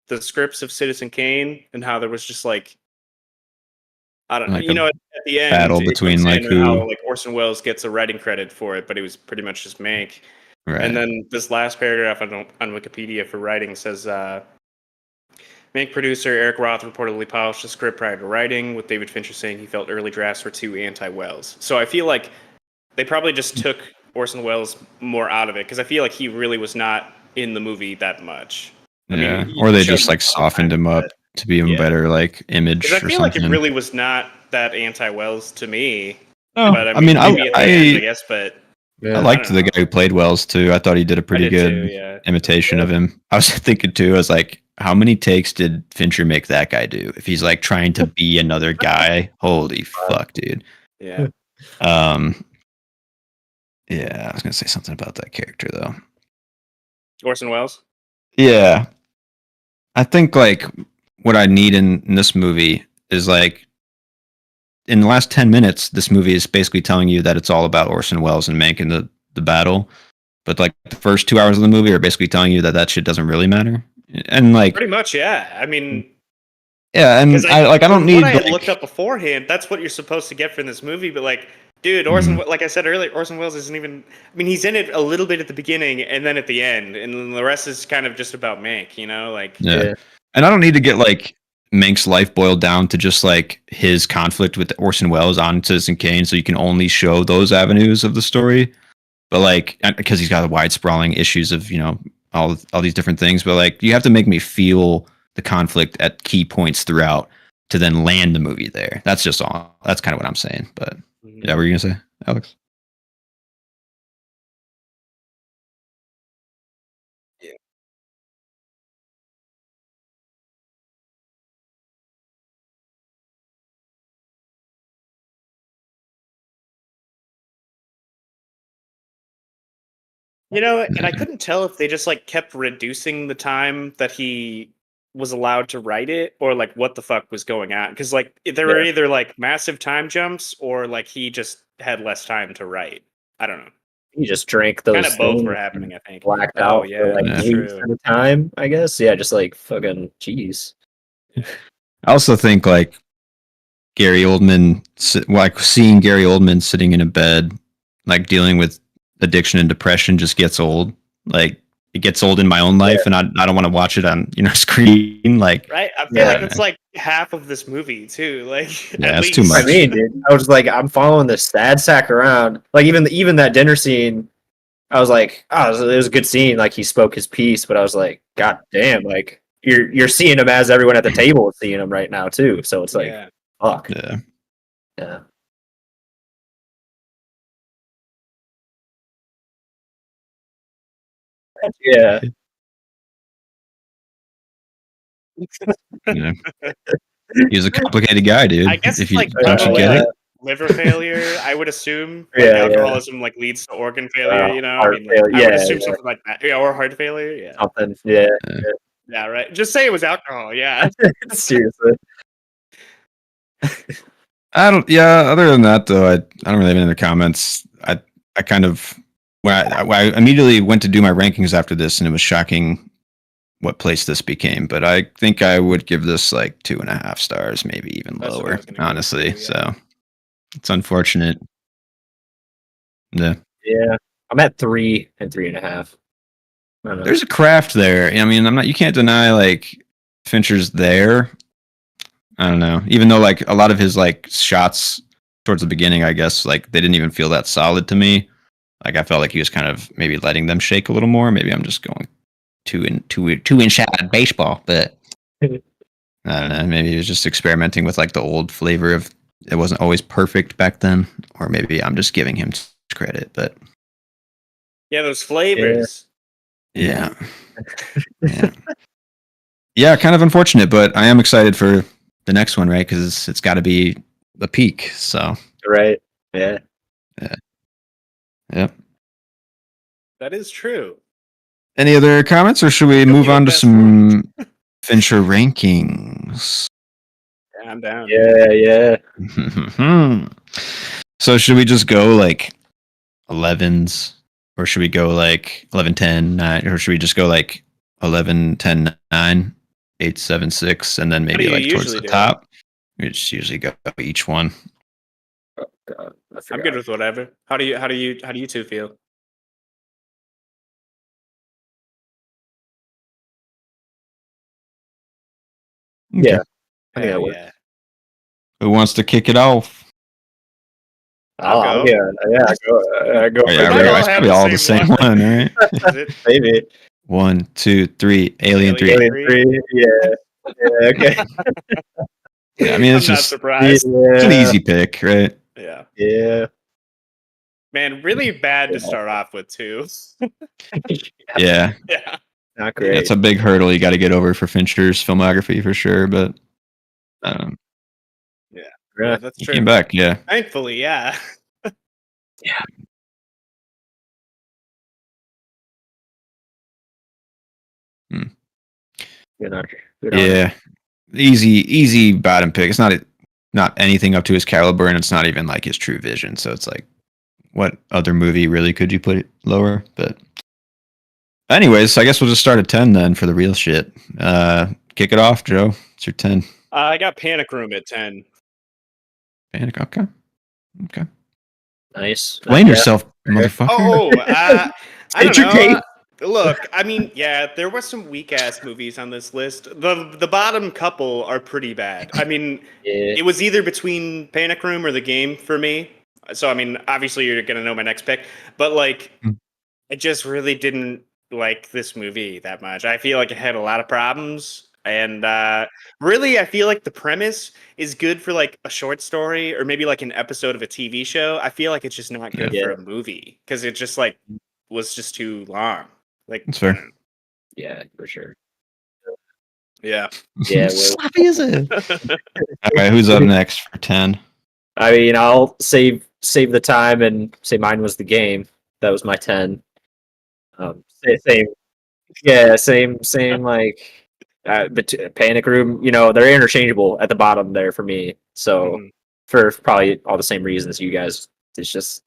the scripts of Citizen Kane and how there was just like I don't know, like at the end battle between like who how like Orson Welles gets a writing credit for it, but it was pretty much just Mank. Right. And then this last paragraph on Wikipedia for writing says, Mank producer Eric Roth reportedly polished the script prior to writing, with David Fincher saying he felt early drafts were too anti-Welles. So I feel like they probably just took Orson Welles more out of it, because I feel like he really was not in the movie that much. I mean, or they just like softened him up to be a better like image. Because I feel like it really was not that anti-Welles to me. Oh, but I mean, I guess, but I liked the guy who played Wells too. I thought he did a pretty good imitation of him. I was thinking too. I was like, how many takes did Fincher make that guy do? If he's like trying to be another guy, holy fuck, dude. Yeah. Yeah, I was gonna say something about that character though. Orson Welles. Yeah, I think like what I need in this movie is like in the last 10 minutes, this movie is basically telling you that it's all about Orson Welles and Mank and the battle. But like the first 2 hours of the movie are basically telling you that shit doesn't really matter. And like pretty much, yeah. I mean, yeah, and I don't need. What I had looked up beforehand, that's what you're supposed to get from this movie. But like, dude, Orson, like I said earlier, Orson Welles isn't even. I mean, he's in it a little bit at the beginning and then at the end, and then the rest is kind of just about Mank. Like yeah. And I don't need to get like Mank's life boiled down to just like his conflict with Orson Welles on Citizen Kane, so you can only show those avenues of the story. But like, because he's got the wide sprawling issues of all these different things, but like you have to make me feel the conflict at key points throughout to then land the movie there. That's just all. That's kind of what I'm saying. But yeah, what were you gonna say, Alex? And I couldn't tell if they just like kept reducing the time that he was allowed to write it, or like what the fuck was going on. Because like there were either like massive time jumps, or like he just had less time to write. I don't know. He just drank those. Kind of both were happening, I think. Blacked out for like weeks at a time, I guess. Yeah, just like fucking jeez. I also think like Gary Oldman, like seeing Gary Oldman sitting in a bed, like dealing with addiction and depression, just gets old. Like it gets old in my own life, and I don't want to watch it on screen. Like right, I feel like it's like half of this movie too. Like it's too much. I mean, dude, I was like, I'm following this sad sack around. Like even that dinner scene, I was like, oh, it was a good scene. Like he spoke his piece, but I was like, god damn, like you're seeing him as everyone at the table is seeing him right now too. So it's like, fuck. Yeah. Yeah. He's a complicated guy, dude. I guess if you like don't you get it? Liver failure, I would assume. Like alcoholism like leads to organ failure. I would assume something like that. Yeah, or heart failure. Yeah. Something. Yeah. Right. Just say it was alcohol. Yeah. Seriously. I don't. Yeah. Other than that, though, I don't really have any other comments. I kind of when I immediately went to do my rankings after this, and it was shocking what place this became. But I think I would give this like 2.5 stars, maybe even lower, honestly. Give, So it's unfortunate. Yeah. I'm at 3 and 3.5. There's a craft there. I mean, you can't deny like Fincher's there. I don't know. Even though like a lot of his like shots towards the beginning, I guess like they didn't even feel that solid to me. Like I felt like he was kind of maybe letting them shake a little more. Maybe I'm just going too inside baseball, but I don't know. Maybe he was just experimenting with like the old flavor of it wasn't always perfect back then, or maybe I'm just giving him credit. But yeah, those flavors. Yeah. Yeah, kind of unfortunate, but I am excited for the next one, right? Because it's got to be the peak. So right. Yeah. Yep. That is true. Any other comments, or should we move on to some Fincher rankings? Yeah, I'm down. Yeah. So should we just go like 11s, or should we go like 11, 10, 9, or should we just go like 11, 10, 9, 8, 7, 6, and then maybe like towards the top? We just usually go each one. Oh, God, I'm good with whatever. How do you two feel? Yeah. Yeah. Who wants to kick it off? I'll go. I go. It's probably all the same one, right? Maybe. 1, 2, 3. Alien 3. Alien 3. Yeah. Okay. Yeah, I mean, it's I'm just not surprised. It's an easy pick, right? Yeah. Man, really bad to start off with too. Yeah. Not great. It's a big hurdle you got to get over for Fincher's filmography for sure, but yeah, that's true. He came back, yeah. Thankfully, yeah. Yeah. Yeah. Easy bottom pick. It's not anything up to his caliber, and it's not even like his true vision. So it's like, what other movie really could you put it lower? But anyways, I guess we'll just start at 10 then for the real shit. Kick it off, Joe. It's your 10. I got Panic Room at 10. Panic, okay. Nice. Blame yourself, motherfucker. I don't know. Look, I mean, yeah, there were some weak ass movies on this list. The bottom couple are pretty bad. I mean, it was either between Panic Room or The Game for me. So I mean, obviously you're gonna know my next pick, but like, I just really didn't like this movie that much. I feel like it had a lot of problems, and really, I feel like the premise is good for like a short story or maybe like an episode of a TV show. I feel like it's just not good for a movie because it just like was just too long. Like, that's fair. Yeah, for sure. Yeah. Yeah. Sloppy as it. All right, who's up next for 10? I mean, I'll save the time and say mine was The Game. That was my 10. Same. Yeah, same. Like, but Panic Room. You know, they're interchangeable at the bottom there for me. So for probably all the same reasons you guys, it's just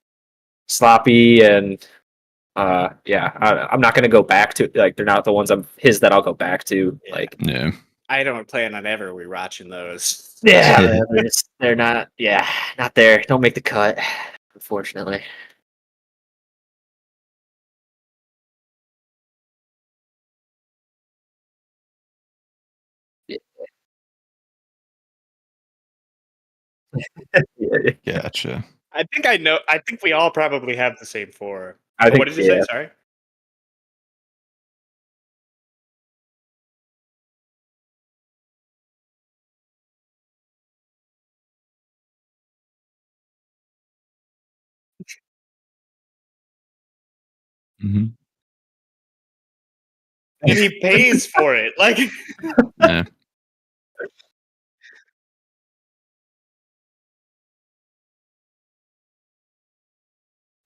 sloppy and yeah. I'm not gonna go back to like they're not the ones that I'll go back to. Yeah. Like, Yeah. I don't plan on ever rewatching those. yeah, they're not. Yeah, not there. Don't make the cut, unfortunately. Yeah. Gotcha. I think I know. I think we all probably have the same four. I think, What did you say? Sorry. Mm-hmm. And he pays for it. Like, Yeah.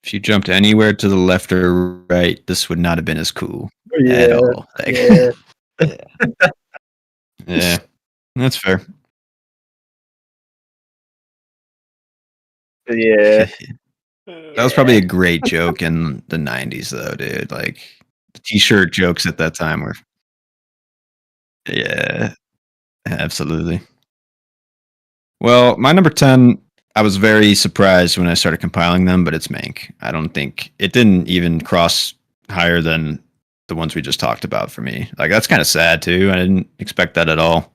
If you jumped anywhere to the left or right, this would not have been as cool at all. Like, yeah, that's fair. Yeah. That was probably a great joke in the 90s, though, dude. Like, the t-shirt jokes at that time were, yeah, absolutely. Well, my number 10, I was very surprised when I started compiling them, but it's Mank. I don't think it didn't even cross higher than the ones we just talked about for me. Like, that's kind of sad too. I didn't expect that at all.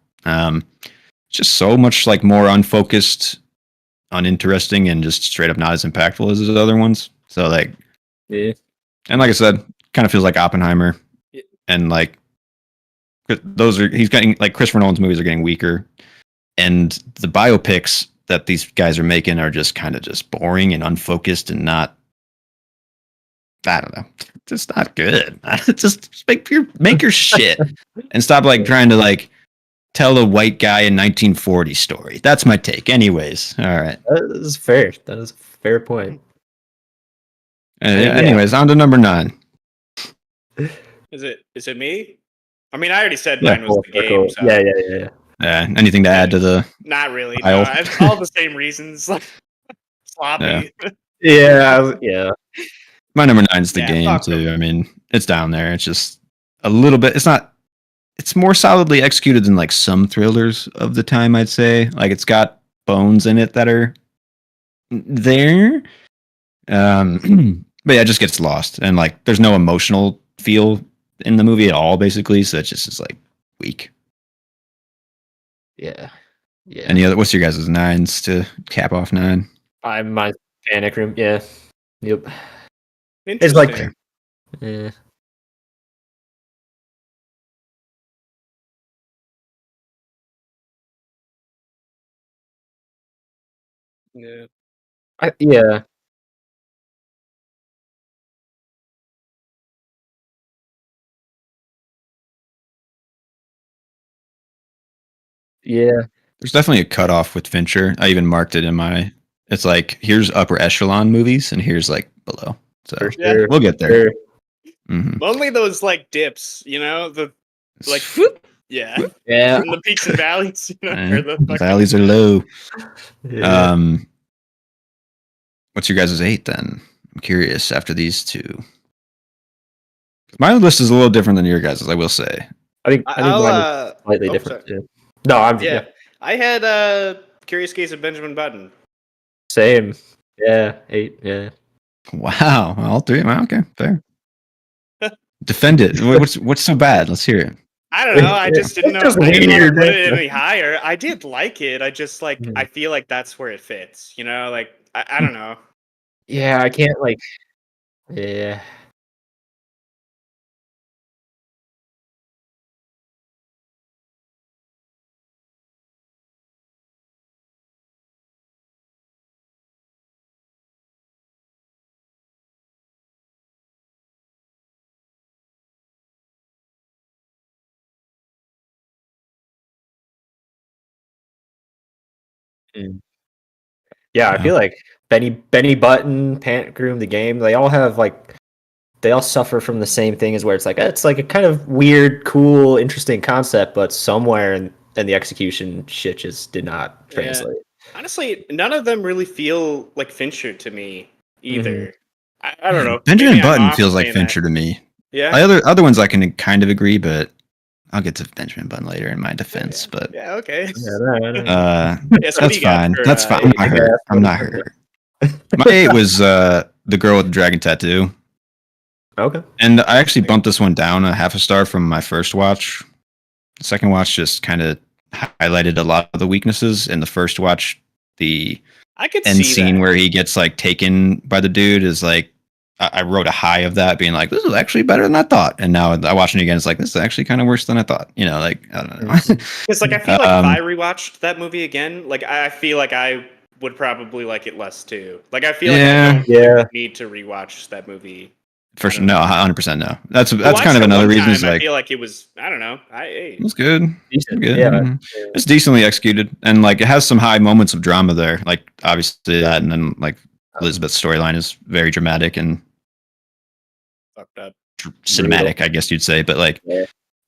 Just so much like more unfocused, uninteresting, and just straight up not as impactful as his other ones. So like, Yeah. and like I said, kind of feels like Oppenheimer, and like he's getting like Christopher Nolan's movies are getting weaker, and the biopics that these guys are making are just kind of just boring and unfocused and not. I don't know, just not good. just make your shit and stop like trying to like tell a white guy in 1940 story. That's my take. Anyways, all right. That is fair. That is a fair point. Anyways, on to number 9. Is it me? I mean, I already said mine was The Game. Cool. So. Yeah. Anything to add to the? Not really. No, all the same reasons. Like, sloppy. Yeah. My number 9 is The Game too. I mean, it's down there. It's just a little bit. It's not. It's more solidly executed than like some thrillers of the time, I'd say. Like, it's got bones in it that are there. But yeah, it just gets lost, and like, there's no emotional feel in the movie at all, basically. So it's just like weak. Yeah. Any other? What's your guys' 9s to cap off 9? I'm my Panic Room. Yeah. Yep. It's like, yeah. Yeah. Yeah. There's definitely a cutoff with Fincher. I even marked it in my. It's like, here's upper echelon movies, and here's like below. So we'll get there. Sure. Mm-hmm. Only those like dips, you know, the like, yeah, from the peaks and valleys. You know, the valleys are low. Yeah. What's your guys' 8 then? I'm curious. After these two, my list is a little different than your guys'. I will say. I think mine is slightly different too. No, I had Curious Case of Benjamin Button. Same. Yeah, 8. Yeah. Wow, all 3. Wow, okay, fair. Defend it. What's so bad? Let's hear it. I don't know. I just didn't know. Just I didn't want to weird, put it man. any higher. I did like it. I just like. I feel like that's where it fits. You know, like I don't know. Yeah, I can't like. Yeah. Mm. Yeah, I feel like Benny Button, Panic Room, the game, they all have like they all suffer from the same thing as where it's like a kind of weird, cool, interesting concept, but somewhere in the execution shit just did not translate. Honestly, none of them really feel like Fincher to me either. I don't know. Benjamin Maybe I'm Button off feels like saying that. Fincher to me. Yeah. Other ones I can kind of agree, but I'll get to Benjamin Button later in my defense. But Yeah. Okay. Yeah, Yeah, so what do that's you got fine. for, That's fine. I'm not hurt. My 8 was the girl with the dragon tattoo. Okay. And I actually bumped this one down a half a star from my first watch. The second watch just kind of highlighted a lot of the weaknesses. In the first watch, the I could end see scene that. where he gets like taken by the dude is like I wrote a high of that, being like, this is actually better than I thought. And now I watch it again, it's like, this is actually kind of worse than I thought. You know, like I don't know. Because like I feel like if I rewatched that movie again, like I feel like I would probably like it less too. Like I feel like I don't need to rewatch that movie. For sure, no, 100% no. That's Watched kind of it another one reason. Is time, I like feel like it was. I don't know. it was good. Decent. Good. Yeah. Mhm. It's decently executed, and like it has some high moments of drama there. Like obviously that, and then like Elizabeth's storyline is very dramatic and Fucked up. cinematic, I guess you'd say. But like,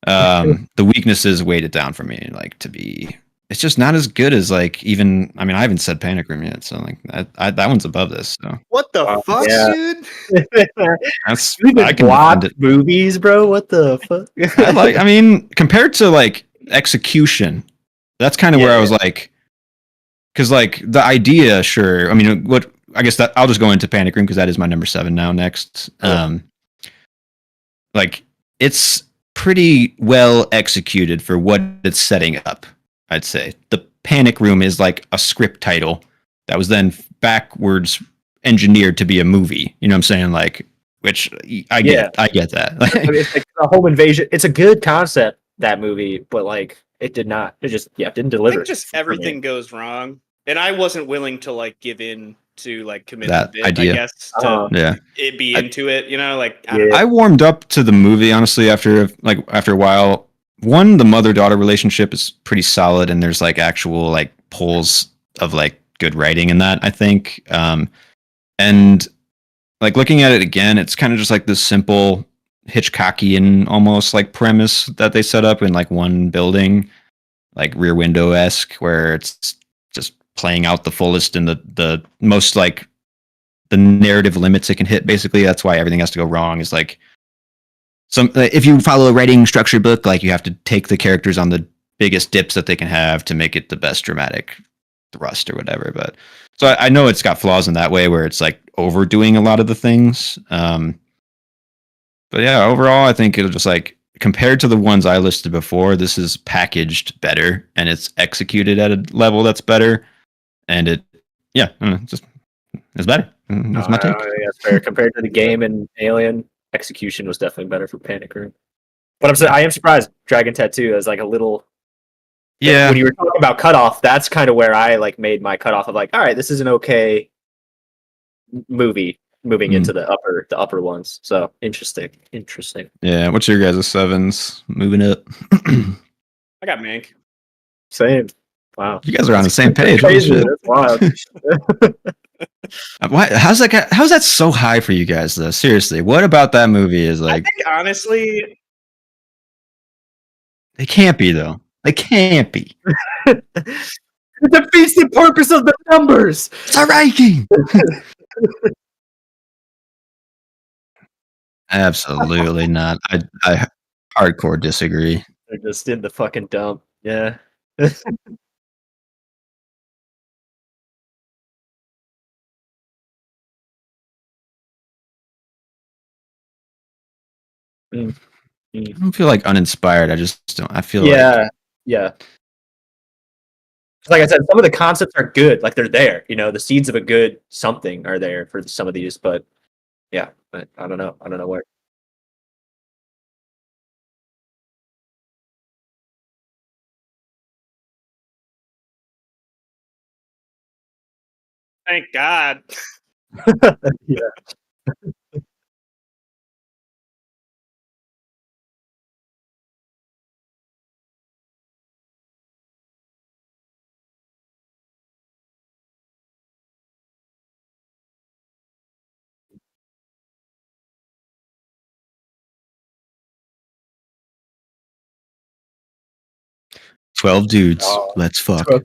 the weaknesses weighed it down for me. Like to be, it's just not as good as like even. I mean, I haven't said Panic Room yet, so like that one's above this. So What the fuck, dude? that's You I even can defend watch it. movies, bro. What the fuck? I mean, compared to like execution, that's kind of where I was like, because like the idea, sure. I mean, what I guess that I'll just go into Panic Room because that is my number 7 now. Next, like it's pretty well executed for what it's setting up. I'd say the Panic Room is like a script title that was then backwards engineered to be a movie. You know what I'm saying? Like, which I get that. It's like a home invasion. It's a good concept, that movie, but like it did not. It just didn't deliver. I think just everything goes wrong, and I wasn't willing to like give in to like commit that the bit, idea. I guess, to it be I- into it. You know, like I warmed up to the movie honestly after a while. One, the mother-daughter relationship is pretty solid, and there's like actual like pulls of like good writing in that, I think. And like looking at it again, it's kind of just like this simple Hitchcockian almost like premise that they set up in like one building, like Rear Window esque, where it's just playing out the fullest and the most like the narrative limits it can hit. Basically, that's why everything has to go wrong. Is like if you follow a writing structure book, like you have to take the characters on the biggest dips that they can have to make it the best dramatic thrust or whatever. But so I know it's got flaws in that way where it's like overdoing a lot of the things. But yeah, overall, I think it'll just like compared to the ones I listed before, this is packaged better and it's executed at a level that's better. And it, just it's better. That's my take. That's fair. Compared to the game and Alien, execution was definitely better for Panic Room. But I am surprised Dragon Tattoo is like a little. Yeah. When you were talking about cutoff, that's kind of where I like made my cutoff of like, all right, this is an okay movie moving into the upper ones. So interesting. Yeah. What's your guys' 7s moving up? I got Mank. Same. Wow. You guys are on the same page. Crazy. That's wild. How's that so high for you guys though? Seriously, what about that movie is like? I think honestly, it can't be though. It can't be. It defeats the purpose of the numbers. It's a ranking. Absolutely not. I hardcore disagree. They're just in the fucking dump. Yeah. Mm. I don't feel like uninspired. I just don't. I feel yeah. Like I said, some of the concepts are good. Like they're there. The seeds of a good something are there for some of these. But yeah, I don't know. I don't know where. Thank God. Yeah. 12 dudes. Oh, Let's fuck. You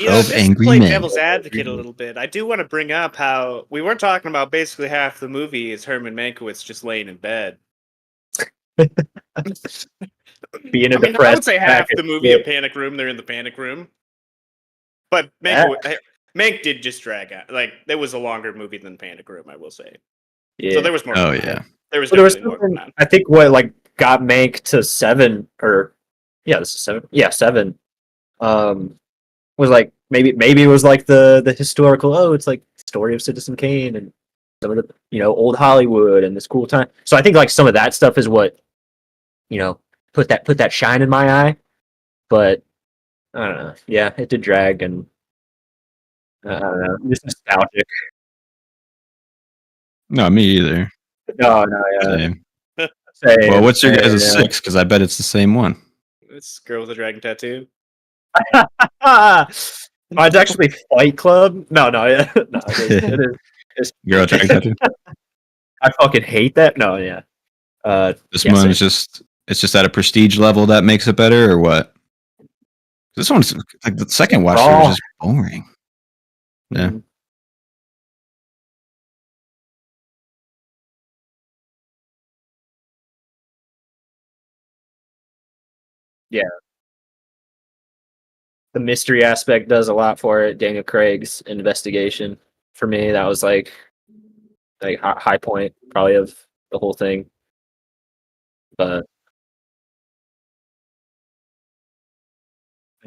know, 12 just to angry play men. devil's advocate a little bit, I do want to bring up how we were talking about basically half the movie is Herman Mankiewicz just laying in bed. Being a I mean, I would depressed say half package. the movie a panic room. They're in the panic room, but Mank did just drag out. Like there was a longer movie than Panic Room, I will say. Yeah. So there was more. Oh going on. yeah. There was But there was definitely more going something, on. I think what like got Mank to 7 or yeah, this is 7. Yeah, 7. Was like maybe it was like the historical, it's like story of Citizen Kane and some of the old Hollywood and this cool time. So I think like some of that stuff is what put that shine in my eye. But I don't know. Yeah, it did drag, and I don't know. Just nostalgic. No, me either. No, no, yeah. Same. Well, Same, what's your same, guys' 6? Because I bet it's the same one. It's Girl with a Dragon Tattoo. Mine's actually Fight Club. No, yeah. No, it is. Girl Dragon Tattoo. I fucking hate that. No, yeah. This yeah, one is just at a prestige level that makes it better, or what? This one's like the second watch through was just boring. Yeah. Mm-hmm. Yeah. The mystery aspect does a lot for it. Daniel Craig's investigation for me, that was like high point probably of the whole thing. But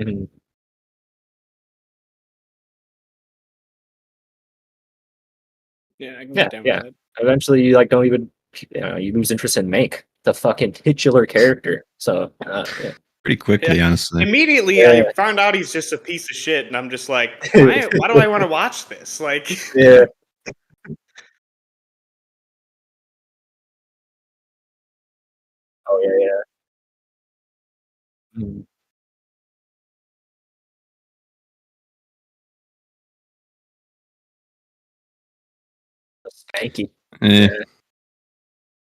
mhm. Yeah, I can get down Yeah. with that. Eventually, you like don't even you lose interest in Mank, the fucking titular character. So yeah. Pretty quickly, honestly. Immediately, I found out he's just a piece of shit, and I'm just like, why do I want to watch this? Like, Yeah. Oh yeah. Mm. Spanky. Eh. Yeah.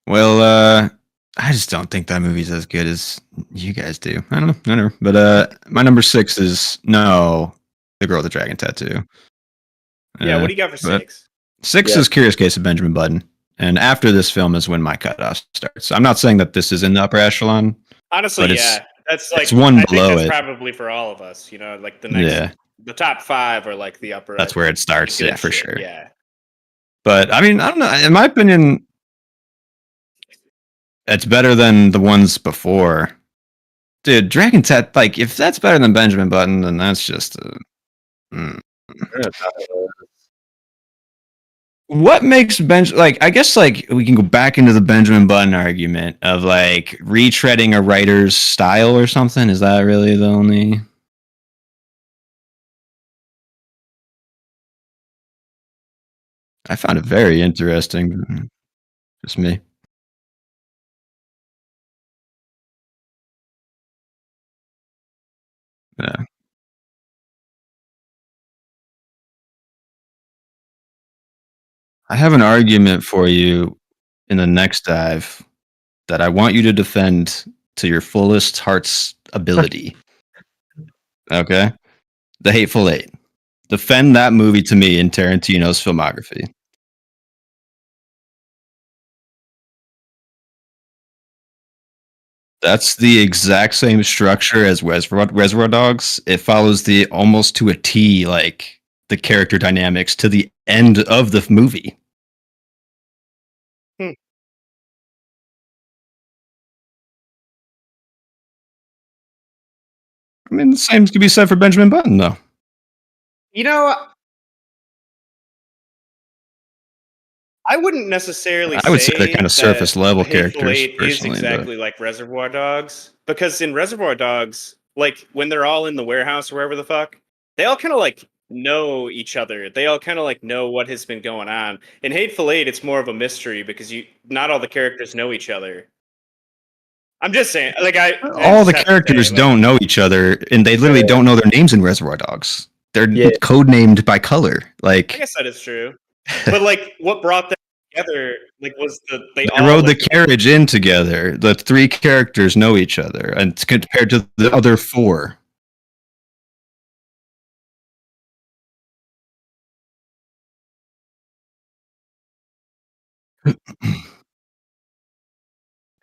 Well, I just don't think that movie's as good as you guys do. I don't know. But my number 6 is The Girl with the Dragon Tattoo. Yeah, what do you got for 6? 6 is Curious Case of Benjamin Button. And after this film is when my cutoff starts. I'm not saying that this is in the upper echelon. Honestly, yeah. That's like, it's one I below think that's it. probably for all of us, like the next, the top 5 are like the upper. That's where it starts, yeah, for sure. Yeah. But I mean, I don't know. In my opinion, it's better than the ones before. Dude, Dragon Tat, like, if that's better than Benjamin Button, then that's just What makes I guess like we can go back into the Benjamin Button argument of like retreading a writer's style or something. Is that really the only? I found it very interesting. Just me. Yeah. I have an argument for you in the next dive that I want you to defend to your fullest heart's ability. Okay? The Hateful Eight. Defend that movie to me in Tarantino's filmography. That's the exact same structure as Reservoir Dogs. It follows the almost to a T, like the character dynamics to the end of the movie. mean, the same could be said for Benjamin Button, though. You know, I wouldn't necessarily I would say they're kind of surface level Hateful characters, Eight is personally. exactly like Reservoir Dogs, because in Reservoir Dogs, like when they're all in the warehouse or wherever the fuck, they all kind of like know each other. They all kind of like know what has been going on. In Hateful Eight, it's more of a mystery because not all the characters know each other. I'm just saying, like all the characters don't know each other, and they literally don't know their names in Reservoir Dogs. They're codenamed by color. Like, I guess that is true. But like, what brought them together? Like, was they all rode the carriage in together. The 3 characters know each other, and compared to the other 4.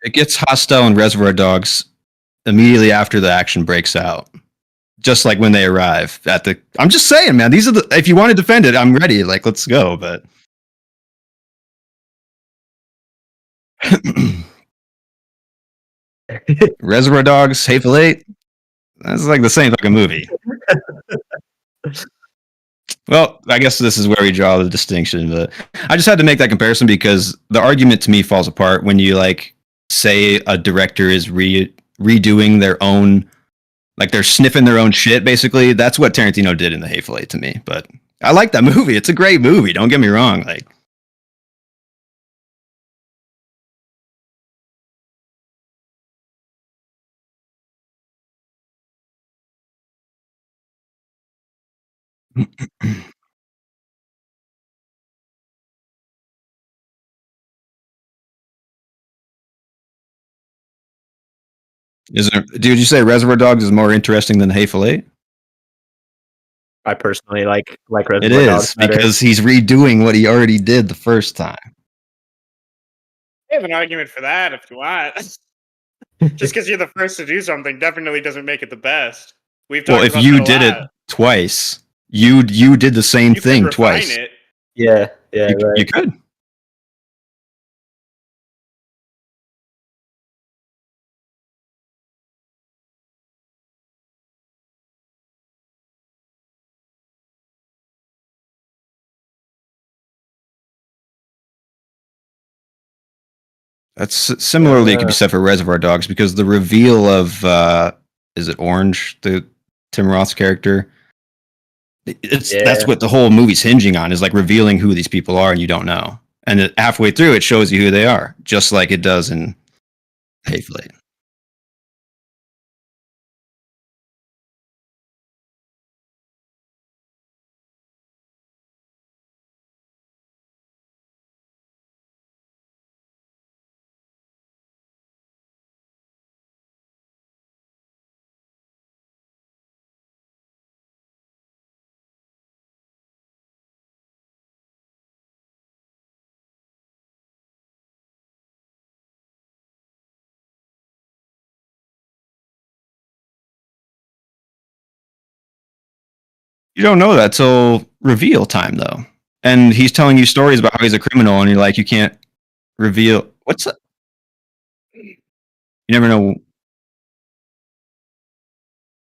It gets hostile in Reservoir Dogs immediately after the action breaks out. Just like when they arrive at the. I'm just saying, man. These are the. If you want to defend it, I'm ready. Like, let's go. But Reservoir Dogs, Hateful Eight. That's like the same fucking movie. Well, I guess this is where we draw the distinction. But I just had to make that comparison because the argument to me falls apart when you like say a director is redoing their own. Like they're sniffing their own shit, basically. That's what Tarantino did in The Hateful Eight to me. But I like that movie. It's a great movie. Don't get me wrong. Like, Did you say Reservoir Dogs is more interesting than The Hateful Eight? I personally like Reservoir It Dogs is because he's redoing what he already did the first time. I have an argument for that if you want. Just because you're the first to do something definitely doesn't make it the best. If you did it twice, you did the same thing twice. It. Yeah, you could. That's similarly could be said for Reservoir Dogs because the reveal of is it Orange, the Tim Roth's character? That's what the whole movie's hinging on, is like revealing who these people are and you don't know. And halfway through it shows you who they are, just like it does in Hateful Eight. You don't know that till reveal time, though. And he's telling you stories about how he's a criminal, and you're like, you can't reveal. What's that? You never know.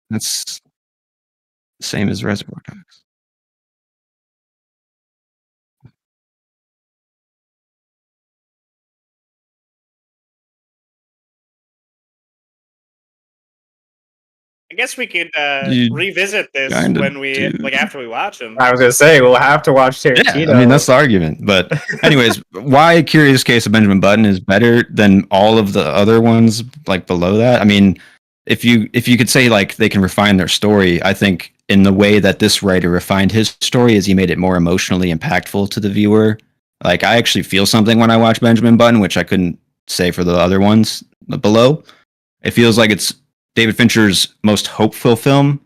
That's the same as Reservoir Dogs. I guess we could revisit this when we after we watch them. I was gonna say we'll have to watch Tarantino. Yeah, I mean that's the argument. But anyways, why Curious Case of Benjamin Button is better than all of the other ones like below that? I mean, if you could say like they can refine their story, I think in the way that this writer refined his story is he made it more emotionally impactful to the viewer. Like I actually feel something when I watch Benjamin Button, which I couldn't say for the other ones below. It feels like it's David Fincher's most hopeful film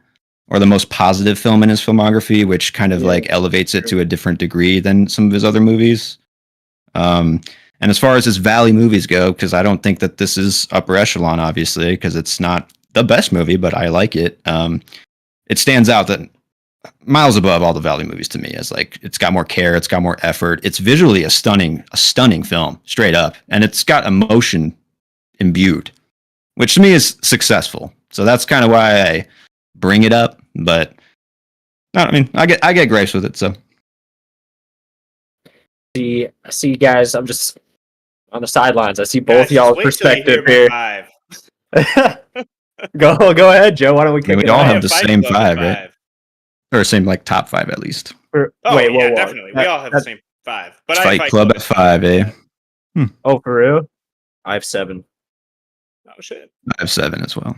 or the most positive film in his filmography, which kind of like elevates it to a different degree than some of his other movies. And as far as his Valley movies go, because I don't think that this is upper echelon, obviously, because it's not the best movie, but I like it. It stands out that miles above all the Valley movies to me. As like it's got more care, it's got more effort. It's visually a stunning film, straight up, and it's got emotion imbued, which to me is successful. So that's kind of why bring it up, but I mean, I get gripes with it. So I see, guys. I'm just on the sidelines. I see both y'all's perspective here. Go ahead, Joe. Why don't we kick it? We all have the same 5, right? Or same like top 5 at least. Wait, definitely. We all have the same 5. But Fight Club at 5, eh? Oh, for real? I have 7. Oh shit. I have 7 as well.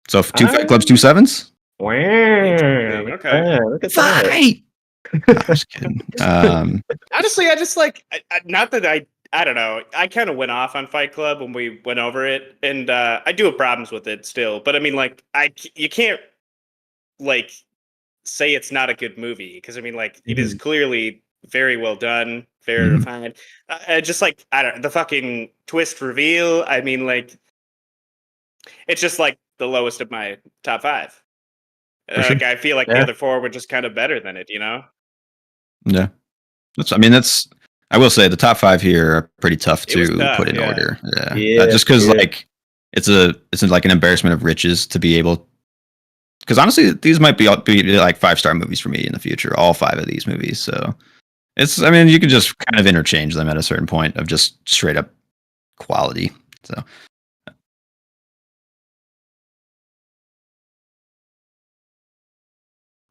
So 2 Fight Clubs, 2 7s. Wow. Okay. Look at that. Fight. I'm just kidding. Honestly, I just like not that I don't know. I kind of went off on Fight Club when we went over it, and I do have problems with it still. But I mean, like, you can't like say it's not a good movie because I mean, like, it is clearly very well done, very refined. Just like I don't the fucking twist reveal. I mean, like, it's just like the lowest of my top 5. Like, I feel like the other 4 were just kind of better than it, you know? Yeah, that's. I will say the top 5 here are pretty tough to put in order. Yeah. Just because like it's like an embarrassment of riches to be able. Because honestly, these might be like 5-star movies for me in the future. All 5 of these movies, so it's. I mean, you can just kind of interchange them at a certain point of just straight up quality. So.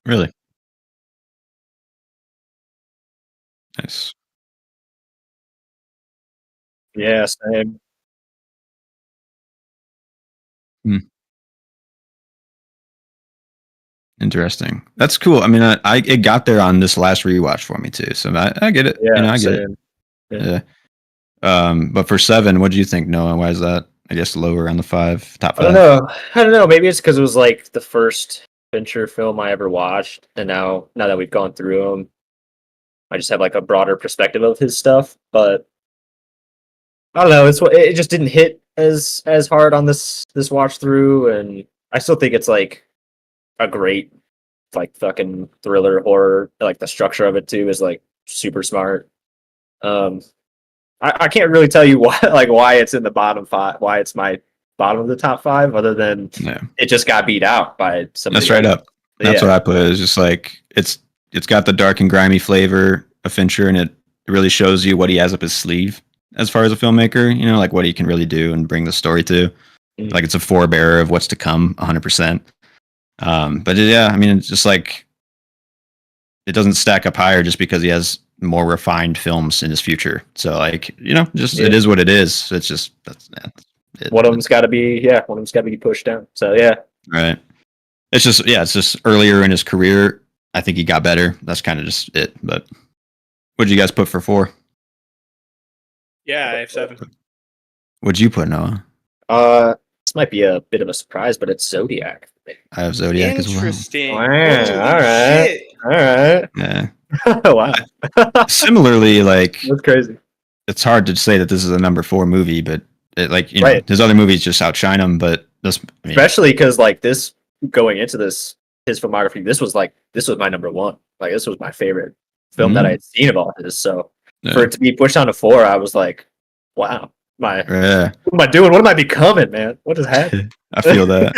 Really? Nice. Yeah, same. Interesting. That's cool. I mean, it got there on this last rewatch for me too. So I get it. Yeah, I get it. Yeah. But for 7, what do you think, Noah? Why is that? I guess lower on the top 5. I don't know. Maybe it's because it was like the first Fincher film I ever watched, and now that we've gone through them, I just have like a broader perspective of his stuff. But I don't know. It just didn't hit as hard on this watch through, and I still think it's like a great like fucking thriller horror. Like the structure of it too is like super smart. I can't really tell you why it's in the bottom 5, why it's my bottom of the top 5, other than it just got beat out by somebody. That's right up. That's what I put. It's just like it's got the dark and grimy flavor of Fincher, and it really shows you what he has up his sleeve as far as a filmmaker. You know, like what he can really do and bring the story to. Like it's a forebearer of what's to come, 100%. But yeah, I mean, it's just like it doesn't stack up higher just because he has more refined films in his future. So like, you know, just it is what it is. It's just one of them's got to be pushed down. So yeah, right. It's just earlier in his career. I think he got better. That's kind of just it. But what'd you guys put for 4? Yeah, I have 7. What'd you put, Noah? This might be a bit of a surprise, but it's Zodiac. I have Zodiac as well. Interesting. All right. Yeah. Wow. Similarly, like that's crazy. It's hard to say that this is a number 4 movie, but know, his other movies just outshine him. But this, especially because like this going into his filmography, this was my number 1. Like this was my favorite film that I had seen of all his. So for it to be pushed down to 4, I was like, wow. What am I doing? What am I becoming, man? What has happened? I feel that.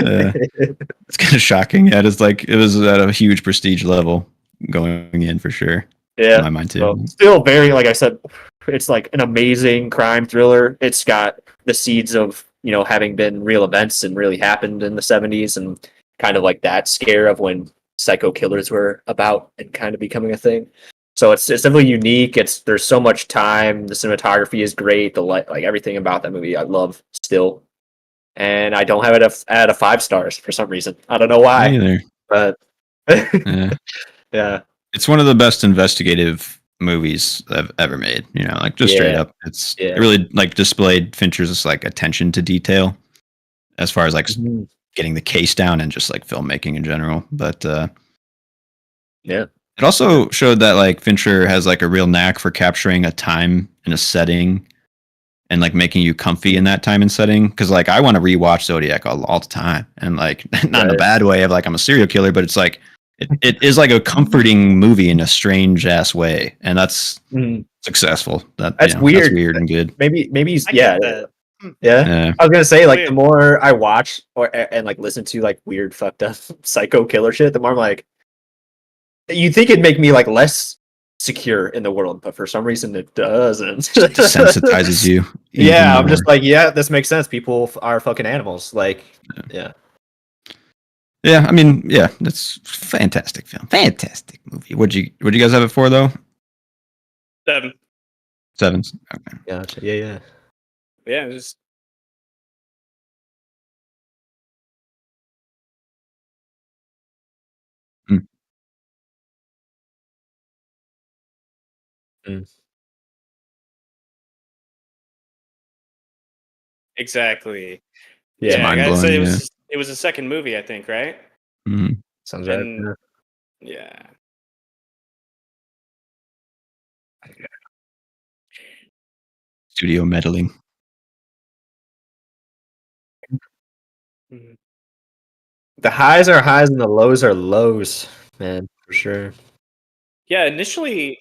It's kind of shocking. Yeah, it was at a huge prestige level going in for sure. Yeah, in my mind too. Well, still very, like I said, it's like an amazing crime thriller. It's got the seeds of having been real events and really happened in the 70s, and kind of like that scare of when psycho killers were about and kind of becoming a thing. So it's definitely unique. There's so much time. The cinematography is great. The light, like everything about that movie, I love still. And I don't have it at a 5 stars for some reason. I don't know why. Me either. But yeah, it's one of the best investigative movies I've ever made. Like just straight up, it really like displayed Fincher's like attention to detail as far as like getting the case down and just like filmmaking in general. But it also showed that like Fincher has like a real knack for capturing a time and a setting and like making you comfy in that time and setting. Cause like I want to rewatch Zodiac all the time, and like not in a bad way of like I'm a serial killer, but it's like it is like a comforting movie in a strange ass way, and that's successful. That's weird. That's weird and good. Maybe Yeah. I was gonna say, like, the more I watch and like listen to like weird, fucked up psycho killer shit, the more I'm like, you think it'd make me like less secure in the world, but for some reason it doesn't. Desensitizes you. Yeah, I'm just like, yeah, this makes sense. People are fucking animals. Like, yeah. Yeah, I mean, yeah, that's fantastic film. Fantastic movie. What'd you guys have it for though? 7. 7. Okay. Gotcha. Yeah. Yeah, just exactly. It's Yeah, I gotta mind-blowing, say yeah. it was the second movie, I think, right? Sounds right. And yeah. Studio meddling. Mhm. The highs are highs and the lows are lows, man, for sure. Yeah, initially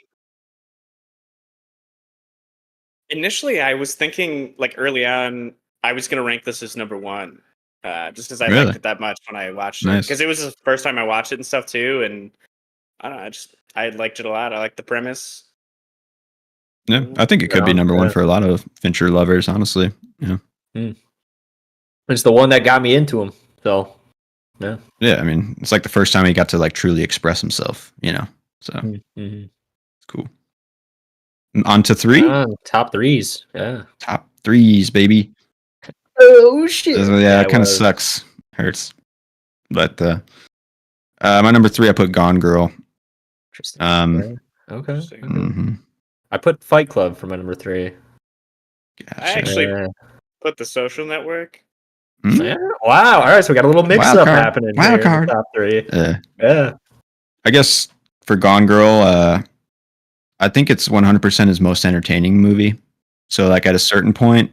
I was thinking like early on I was gonna rank this as number 1. Just because I Really? liked it that much when I watched it. Nice. Because it was the first time I watched it and stuff too, and I don't know, I liked it a lot. I liked the premise. Yeah, I think it could be number 1 for a lot of Fincher lovers, honestly. Yeah. It's the one that got me into him. So, yeah. Yeah, I mean, it's like the first time he got to like truly express himself, you know. So it's cool. On to 3? Top 3s. Yeah. Top 3s, baby. Oh shit. Yeah, it kind of sucks. Hurts. But my number 3, I put Gone Girl. Interesting. Okay. Mm-hmm. I put Fight Club for my number 3. Gotcha. I actually put The Social Network. Yeah. Wow. All right, so we got a little mix-up happening here in the top 3. Yeah. I guess for Gone Girl, I think it's 100% his most entertaining movie. So, like, at a certain point,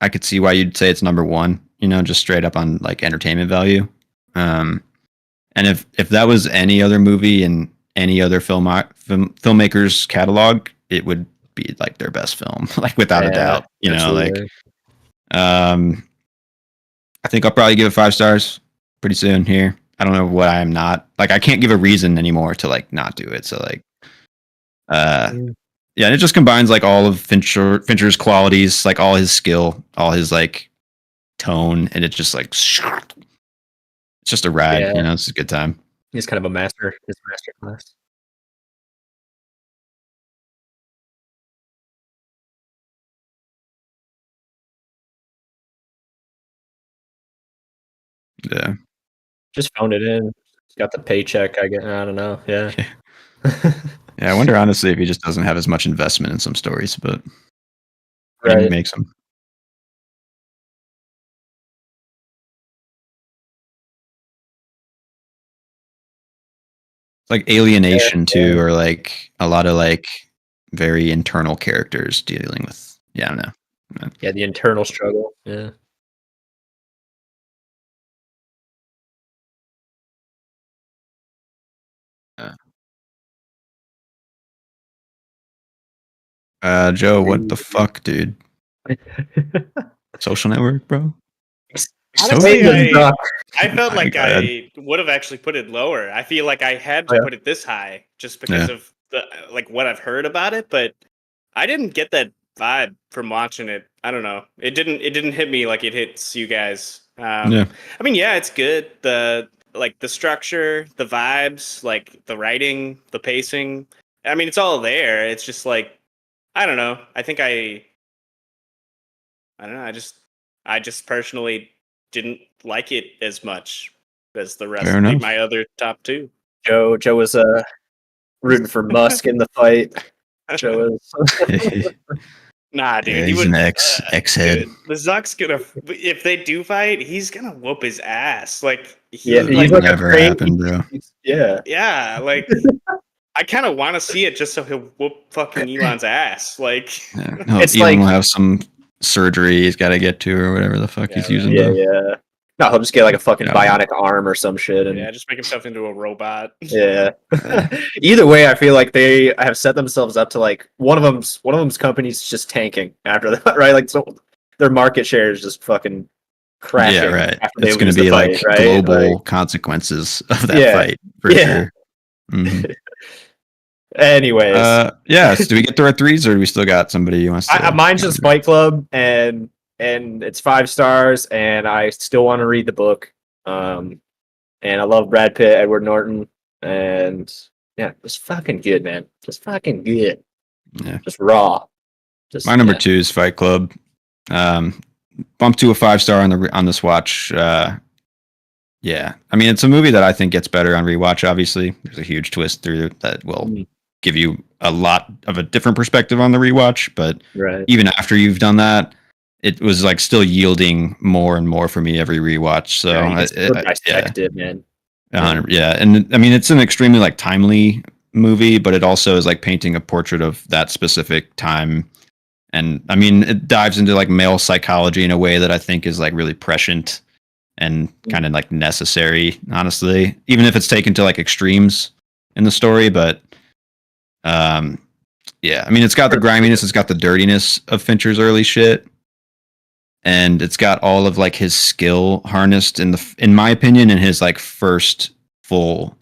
I could see why you'd say it's number 1, you know, just straight up on, like, entertainment value. And if that was any other movie in any other filmmaker's catalog, it would be, like, their best film, like, without a doubt, you absolutely. know, like... I think I'll probably give it 5 stars pretty soon here. I don't know what I am not. Like, I can't give a reason anymore to, like, not do it. So, like, yeah, and it just combines, like, all of Fincher's qualities, like, all his skill, all his, like, tone, and it just, like, it's just a ride, you know? It's a good time. He's kind of a master. His master class. Yeah. Just phoned it in. Got the paycheck. I don't know. Yeah. Yeah, I wonder honestly if he just doesn't have as much investment in some stories, but he makes them. It's like Alienation too, or like a lot of like very internal characters dealing with. Yeah, I don't know. Yeah, the internal struggle. Yeah. Joe, what the fuck, dude? Social Network, bro. Honestly, I felt like I would have actually put it lower. I feel like I had to put it this high just because of the like what I've heard about it, but I didn't get that vibe from watching it. I don't know. It didn't hit me like it hits you guys. I mean, yeah, it's good. The structure, the vibes, like the writing, the pacing. I mean, it's all there. It's just like I don't know. I think I don't know. I just personally didn't like it as much as the rest of my other top 2. Joe was rooting for Musk in the fight. Joe was nah, dude. Yeah, he's an ex-head. The Zuck's gonna if they do fight, he's gonna whoop his ass. Like he's like never happened, bro. Yeah, like I kind of want to see it just so he'll whoop fucking Elon's ass. Like it's Elon will have some surgery he's got to get to or whatever the fuck he's using. Yeah. No, he'll just get like a fucking bionic arm or some shit. And just make himself into a robot. Yeah. Either way, I feel like they have set themselves up to like one of them's company's just tanking after that, right? Like so their market share is just fucking crashing. Yeah, right. After It's going to be fight, like right? global Like, consequences of that fight for sure. Mm-hmm. Anyways, So do we get to our threes, or do we still got somebody you want to? Mine's just Fight Club, and it's 5 stars, and I still want to read the book. And I love Brad Pitt, Edward Norton, and yeah, just fucking good, man. Just fucking good. Yeah, just raw. Just my number 2 is Fight Club. Bump to a 5-star on this watch. Yeah, I mean, it's a movie that I think gets better on rewatch. Obviously, there's a huge twist through that will give you a lot of a different perspective on the rewatch. But even after you've done that, it was like still yielding more and more for me every rewatch. So dissect it, man. Yeah, and I mean, it's an extremely like timely movie, but it also is like painting a portrait of that specific time. And I mean, it dives into like male psychology in a way that I think is like really prescient and kind of like necessary, honestly, even if it's taken to like extremes in the story. But yeah, I mean, it's got the griminess, it's got the dirtiness of Fincher's early shit, and it's got all of like his skill harnessed in my opinion, in his like first to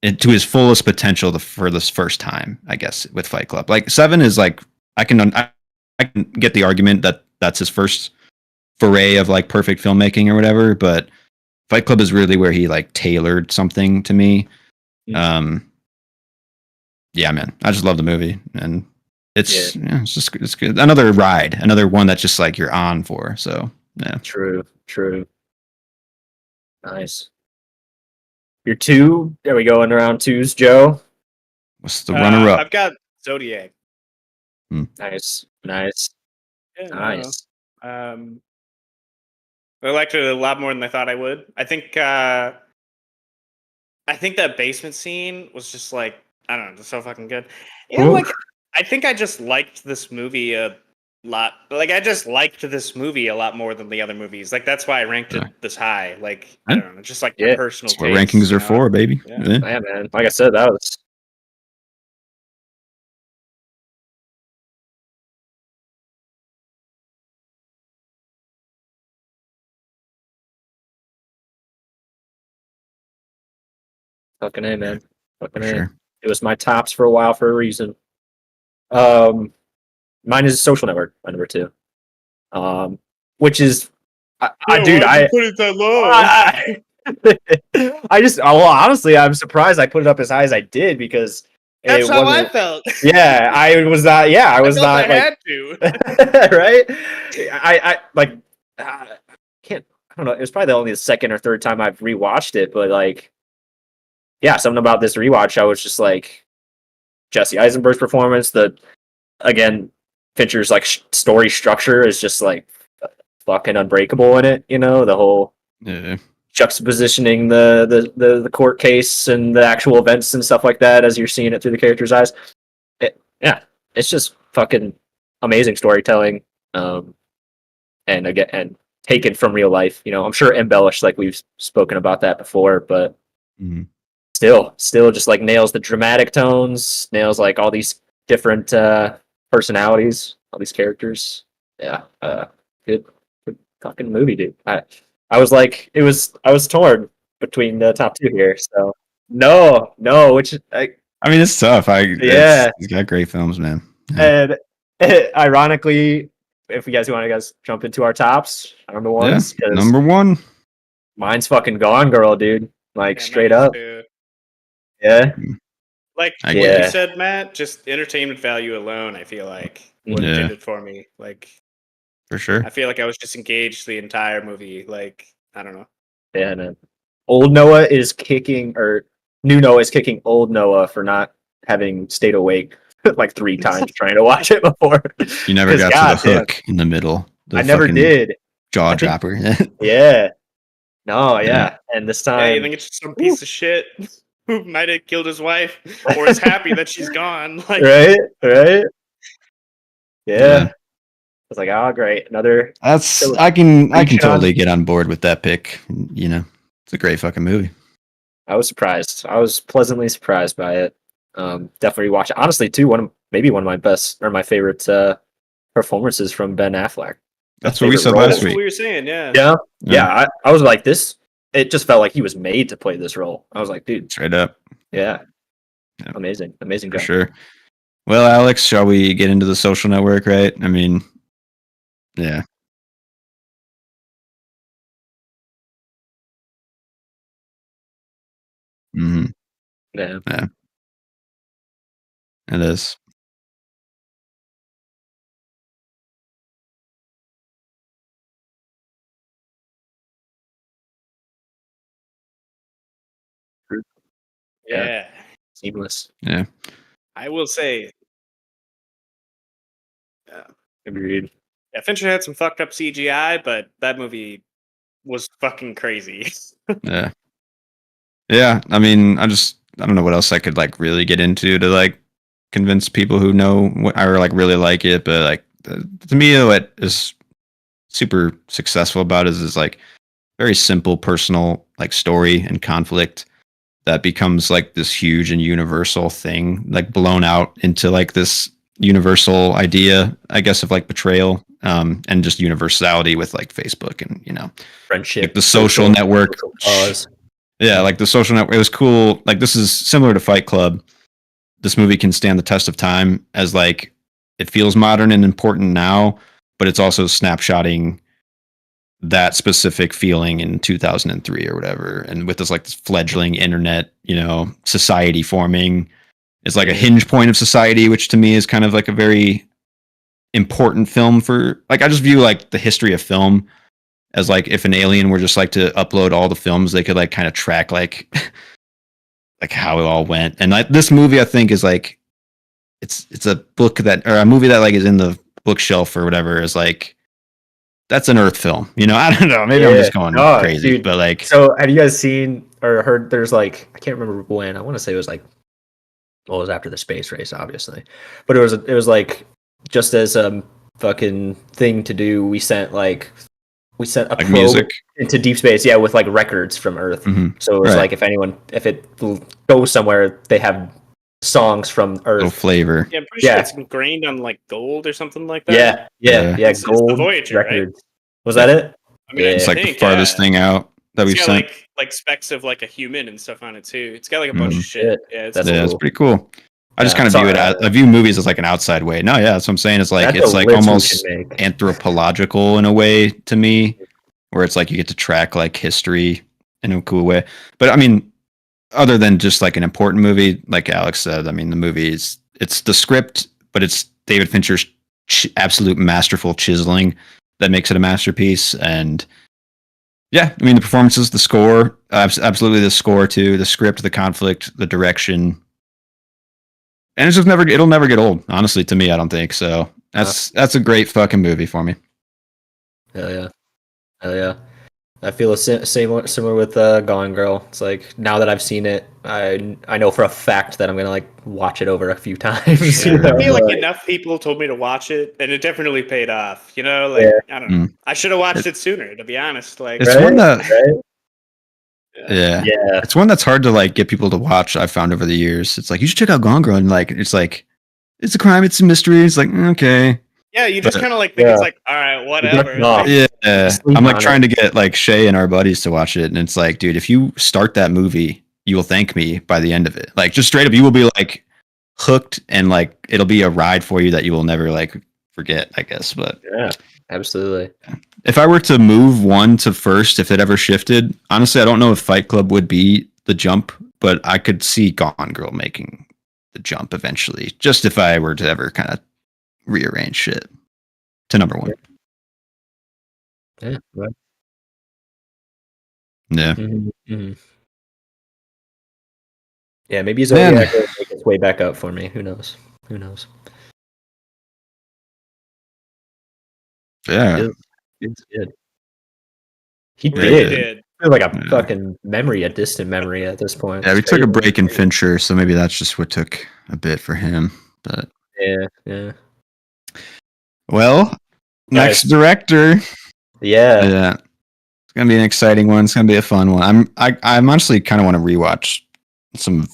his fullest potential for this first time, I guess, with Fight Club. Like 7 is like I can get the argument that that's his first foray of like perfect filmmaking or whatever, but Fight Club is really where he like tailored something to me. Yeah, man, I just love the movie, and it's it's good. Another ride, another one that's just like you're on for. So yeah, true. Nice. Your 2? Are we going around 2s, Joe? What's the runner up? I've got Zodiac. Nice. Nice. I liked it a lot more than I thought I would. I think that basement scene was just like, I don't know, just so fucking good. You know, like I think I just liked this movie a lot. Like I just liked this movie a lot more than the other movies. Like that's why I ranked it this high. Like I don't know, just like my personal taste. What rankings are for, baby. Yeah, man. Like I said, that was. Fucking A, man. Fucking A. Sure. It was my tops for a while for a reason. Mine is Social Network, my number 2. Which is, I put it that low. I just, well, honestly, I'm surprised I put it up as high as I did because that's how I felt. Yeah, I was not. Yeah, I was not. I had to. Right? I like. Can't. I don't know. It was probably only the second or third time I've rewatched it, but like, yeah, something about this rewatch, I was just like, Jesse Eisenberg's performance. Again, Fincher's like story structure is just like fucking unbreakable in it. You know, the whole juxtapositioning the court case and the actual events and stuff like that as you're seeing it through the character's eyes. It's just fucking amazing storytelling. And taken from real life. You know, I'm sure embellished, like we've spoken about that before, but still just like nails the dramatic tones, nails like all these different personalities, all these characters. Yeah, good fucking movie, dude. I was like, I was torn between the top 2 here. So no, which I mean, it's tough. He's got great films, man. Yeah. And ironically, if you guys want to jump into our tops, number 1s. Yeah, number 1. Mine's fucking Gone Girl, dude. Like straight up. Too. Yeah. Like what you said, Matt, just entertainment value alone, I feel like what it did it for me. Like for sure. I feel like I was just engaged the entire movie. Like, I don't know. Yeah, man. Old Noah is kicking, or new Noah is kicking old Noah for not having stayed awake like 3 times trying to watch it before. You never got to the hook in the middle. I never did. Jaw dropper. Yeah. No, yeah. And this time. Yeah, you think it's just some piece of shit who might have killed his wife or is happy that she's gone. Like, right? Yeah. I was like, oh, great. Another. I can totally get on board with that pick. You know, it's a great fucking movie. I was surprised. I was pleasantly surprised by it. Definitely watch it. Honestly, too, one of my best or my favorite performances from Ben Affleck. That's what we said last That's week. what we were saying. Yeah. Yeah. I was like, this. It just felt like he was made to play this role. I was like, dude, Straight up. yeah, Yeah. amazing For job. sure. Well, Alex, shall we get into The Social Network? Right? I mean, yeah. Mm-hmm. Yeah. Yeah. It is. Yeah. Seamless. Yeah. I will say. Agreed. Yeah, Fincher had some fucked up CGI, but that movie was fucking crazy. Yeah. Yeah. I mean, I don't know what else I could like really get into to like convince people who know what or like really like it, but like to me, what is super successful about it is like very simple personal like story and conflict that becomes like this huge and universal thing, like blown out into like this universal idea, I guess, of like betrayal, and just universality with like Facebook and Friendship, like the social network. Yeah, like the social network. It was cool. Like this is similar to Fight Club. This movie can stand the test of time as like it feels modern and important now, but it's also snapshotting that specific feeling in 2003 or whatever, and with this fledgling internet society forming. It's like a hinge point of society, which to me is kind of like a very important film for like, I just view like the history of film as like if an alien were just like to upload all the films, they could like kind of track like like how it all went. And like this movie I think is like it's a book that, or a movie that like is in the bookshelf or whatever, is like that's an Earth film. I don't know. Maybe I'm just going crazy, dude, but like. So have you guys seen or heard? There's like, I can't remember when. I want to say it was like, well, it was after the space race, obviously, but it was like just as a fucking thing to do. We sent a like probe music into deep space, yeah, with like records from Earth. Mm-hmm. So it was like if it goes somewhere, they have songs from Earth. Little flavor. Yeah, I'm pretty sure it's ingrained on like gold or something like that. Yeah. Gold it's the Voyager, records. Right? Was that it? I mean, it's like the farthest thing out that we've sent. Like specks of like a human and stuff on it too. It's got like a bunch of shit. Yeah, it's pretty cool. I just kind of view it as I view movies as like an outside way. No, yeah, that's what I'm saying. It's like it's like almost anthropological in a way to me, where it's like you get to track like history in a cool way. But I mean, other than just like an important movie, like Alex said, I mean, the movie it's the script, but it's David Fincher's absolute masterful chiseling that makes it a masterpiece. And yeah, I mean, the performances, the score, absolutely the score too, the script, the conflict, the direction. And it's just it'll never get old, honestly, to me, I don't think. So that's a great fucking movie for me. Hell yeah. I feel similar with Gone Girl. It's like now that I've seen it, I know for a fact that I'm gonna like watch it over a few times. Yeah. I feel like enough people told me to watch it, and it definitely paid off. I don't know. I should have watched it sooner, to be honest. Like it's one that, yeah, it's one that's hard to like get people to watch. I've found over the years, it's like you should check out Gone Girl, and like it's a crime, it's a mystery. It's like okay. Yeah, you just kind of like think it's like, all right, whatever. Yeah, I'm like trying to get like Shay and our buddies to watch it, and it's like, dude, if you start that movie, you will thank me by the end of it. Like, just straight up, you will be like hooked, and like it'll be a ride for you that you will never like forget, I guess. But yeah, absolutely. If I were to move one to first, if it ever shifted, honestly, I don't know if Fight Club would be the jump, but I could see Gone Girl making the jump eventually, just if I were to ever kind of rearrange shit to number one. Yeah. Right. Yeah. Mm-hmm. Yeah, maybe Zodiac will make its way back up for me. Who knows? Yeah. It's good. He did. Like a fucking memory, a distant memory at this point. Yeah, we took a break in Fincher, so maybe that's just what took a bit for him. But yeah. Well, next director. Yeah. It's gonna be an exciting one. It's gonna be a fun one. I'm honestly kind of want to rewatch some of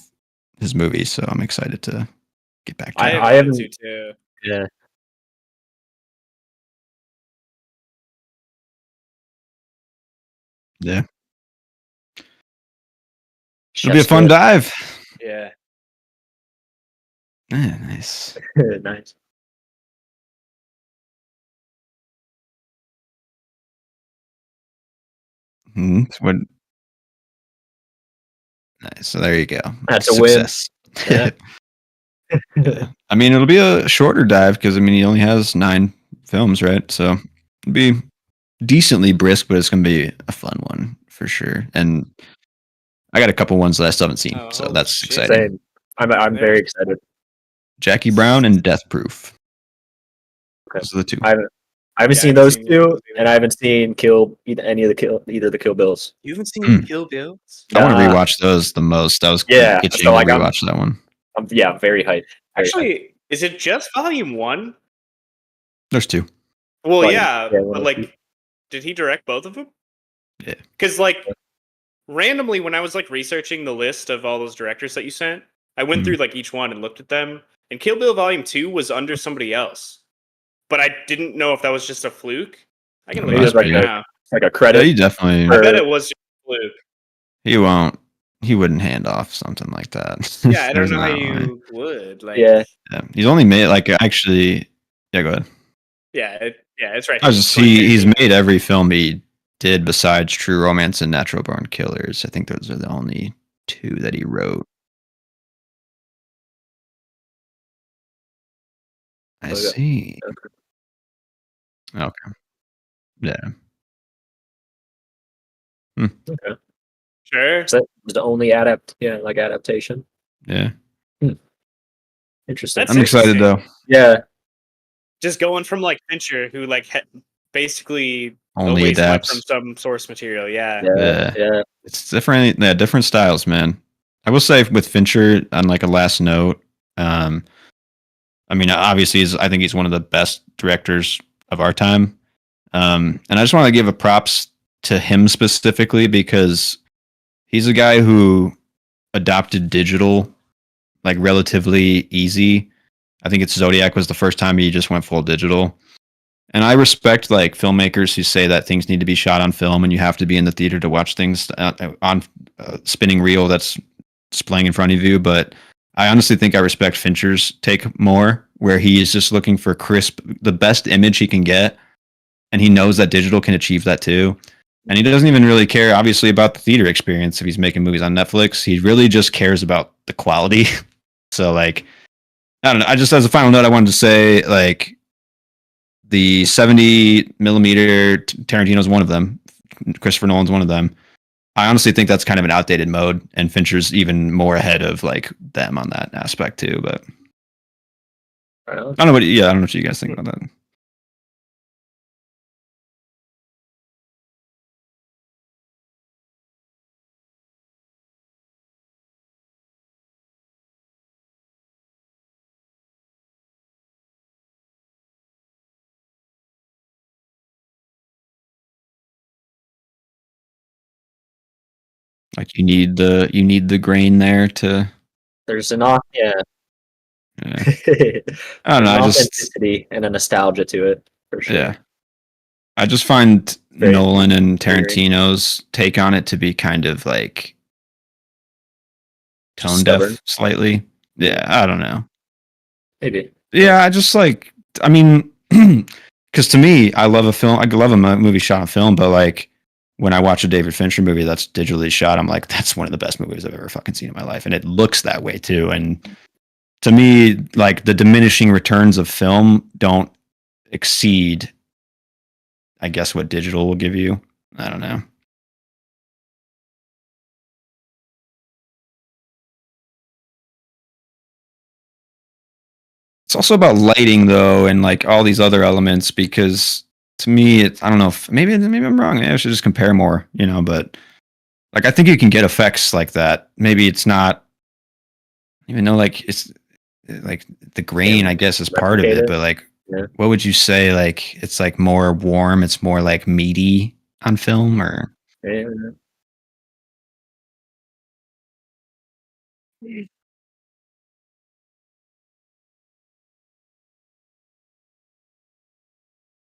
his movies, so I'm excited to get back to it. I haven't too. Yeah. Yeah. It'll be a fun dive. Yeah. Yeah, nice. Nice. What? Nice. So there you go. That's a Success. win. Yeah. I mean, it'll be a shorter dive because I mean he only has 9 films, right? So it'll be decently brisk, but it's gonna be a fun one for sure. And I got a couple ones that I still haven't seen, so that's exciting. Same. I'm very excited. Jackie Brown and Death Proof. Okay. Those are the 2. I haven't seen those 2, and I haven't seen either the Kill Bills. You haven't seen Kill Bills? I want to rewatch those the most. I was itching to rewatch that one. I'm very hyped. Actually, is it just volume 1? There's 2. Well, but like, did he direct both of them? Yeah. Because like, randomly when I was like researching the list of all those directors that you sent, I went through like each one and looked at them. And Kill Bill Volume 2 was under somebody else, but I didn't know if that was just a fluke. I can look it up right now. Like a credit. Yeah, he definitely. I bet it was just a fluke. He won't. He wouldn't hand off something like that. Yeah, I don't know how you would. Like, yeah. He's only made like actually. Yeah, go ahead. Yeah, it's right. He's made every film he did besides True Romance and Natural Born Killers. I think those are the only 2 that he wrote. I see. Okay. Yeah. Okay. Sure. So that was the only adaptation. Yeah. Interesting. I'm excited though. Yeah. Just going from like Fincher, who like basically only always adapts from some source material. Yeah. It's different. Yeah, different styles, man. I will say with Fincher, on like a last note, I mean, obviously, I think he's one of the best directors of our time, and I just want to give a props to him specifically because he's a guy who adopted digital like relatively easy. I think it's Zodiac was the first time he just went full digital. And I respect like filmmakers who say that things need to be shot on film and you have to be in the theater to watch things on spinning reel that's displaying in front of you. But I honestly think I respect Fincher's take more, where he is just looking for crisp, the best image he can get. And he knows that digital can achieve that too. And he doesn't even really care, obviously, about the theater experience if he's making movies on Netflix. He really just cares about the quality. So, like, I don't know. I just, as a final note, I wanted to say, like, the 70 millimeter Tarantino's one of them. Christopher Nolan's one of them. I honestly think that's kind of an outdated mode, and Fincher's even more ahead of like them on that aspect too. But I don't know what. Yeah, I don't know what you guys think about that. Like you need the grain there to. There's enough, yeah. I don't know. I just authenticity and a nostalgia to it for sure. Yeah, I just find Nolan and Tarantino's take on it to be kind of like tone deaf slightly. Yeah, I don't know. Maybe. Yeah, I just like. I mean, because to me, I love a film. I love a movie shot on film, but like when I watch a David Fincher movie that's digitally shot, I'm like, that's one of the best movies I've ever fucking seen in my life, and it looks that way too. And to me, like the diminishing returns of film don't exceed, I guess, what digital will give you. I don't know. It's also about lighting though, and like all these other elements, because to me, I don't know if maybe I'm wrong. Maybe I should just compare more, but like I think you can get effects like that. Maybe it's not, even though like it's like the grain, I guess, is part of it, but like what would you say? Like it's like more warm, it's more like meaty on film, or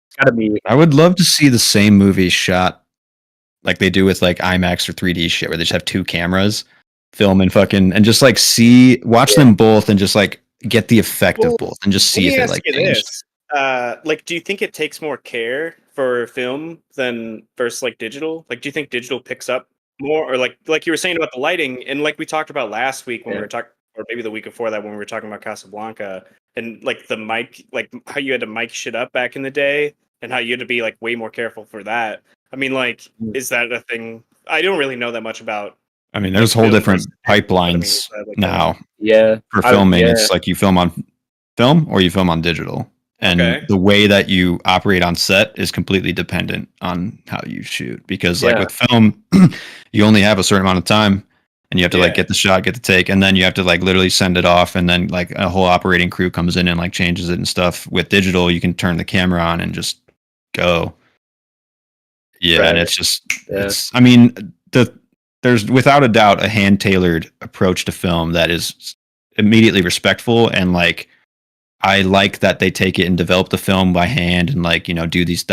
It's gotta be. I would love to see the same movie shot like they do with like IMAX or 3D shit, where they just have two cameras, film and fucking, and just like watch them both and just like get the effect of both and just see if it like changed. Like, do you think it takes more care for film than versus like digital? Like, do you think digital picks up more, or like you were saying about the lighting, and like we talked about last week when we were talking, or maybe the week before that when we were talking about Casablanca, and like the mic, like how you had to mic shit up back in the day, and how you had to be like way more careful for that. I mean, like, is that a thing? I don't really know that much about. I mean, there's whole different pipelines now. For filming, it's like you film on film or you film on digital. And the way that you operate on set is completely dependent on how you shoot. Because like with film, you only have a certain amount of time and you have to like get the shot, get the take, and then you have to like literally send it off, and then like a whole operating crew comes in and like changes it and stuff. With digital, you can turn the camera on and just go. Yeah, and it's just it's I mean, there's without a doubt a hand-tailored approach to film that is immediately respectful, and like I like that they take it and develop the film by hand and like, you know, do these.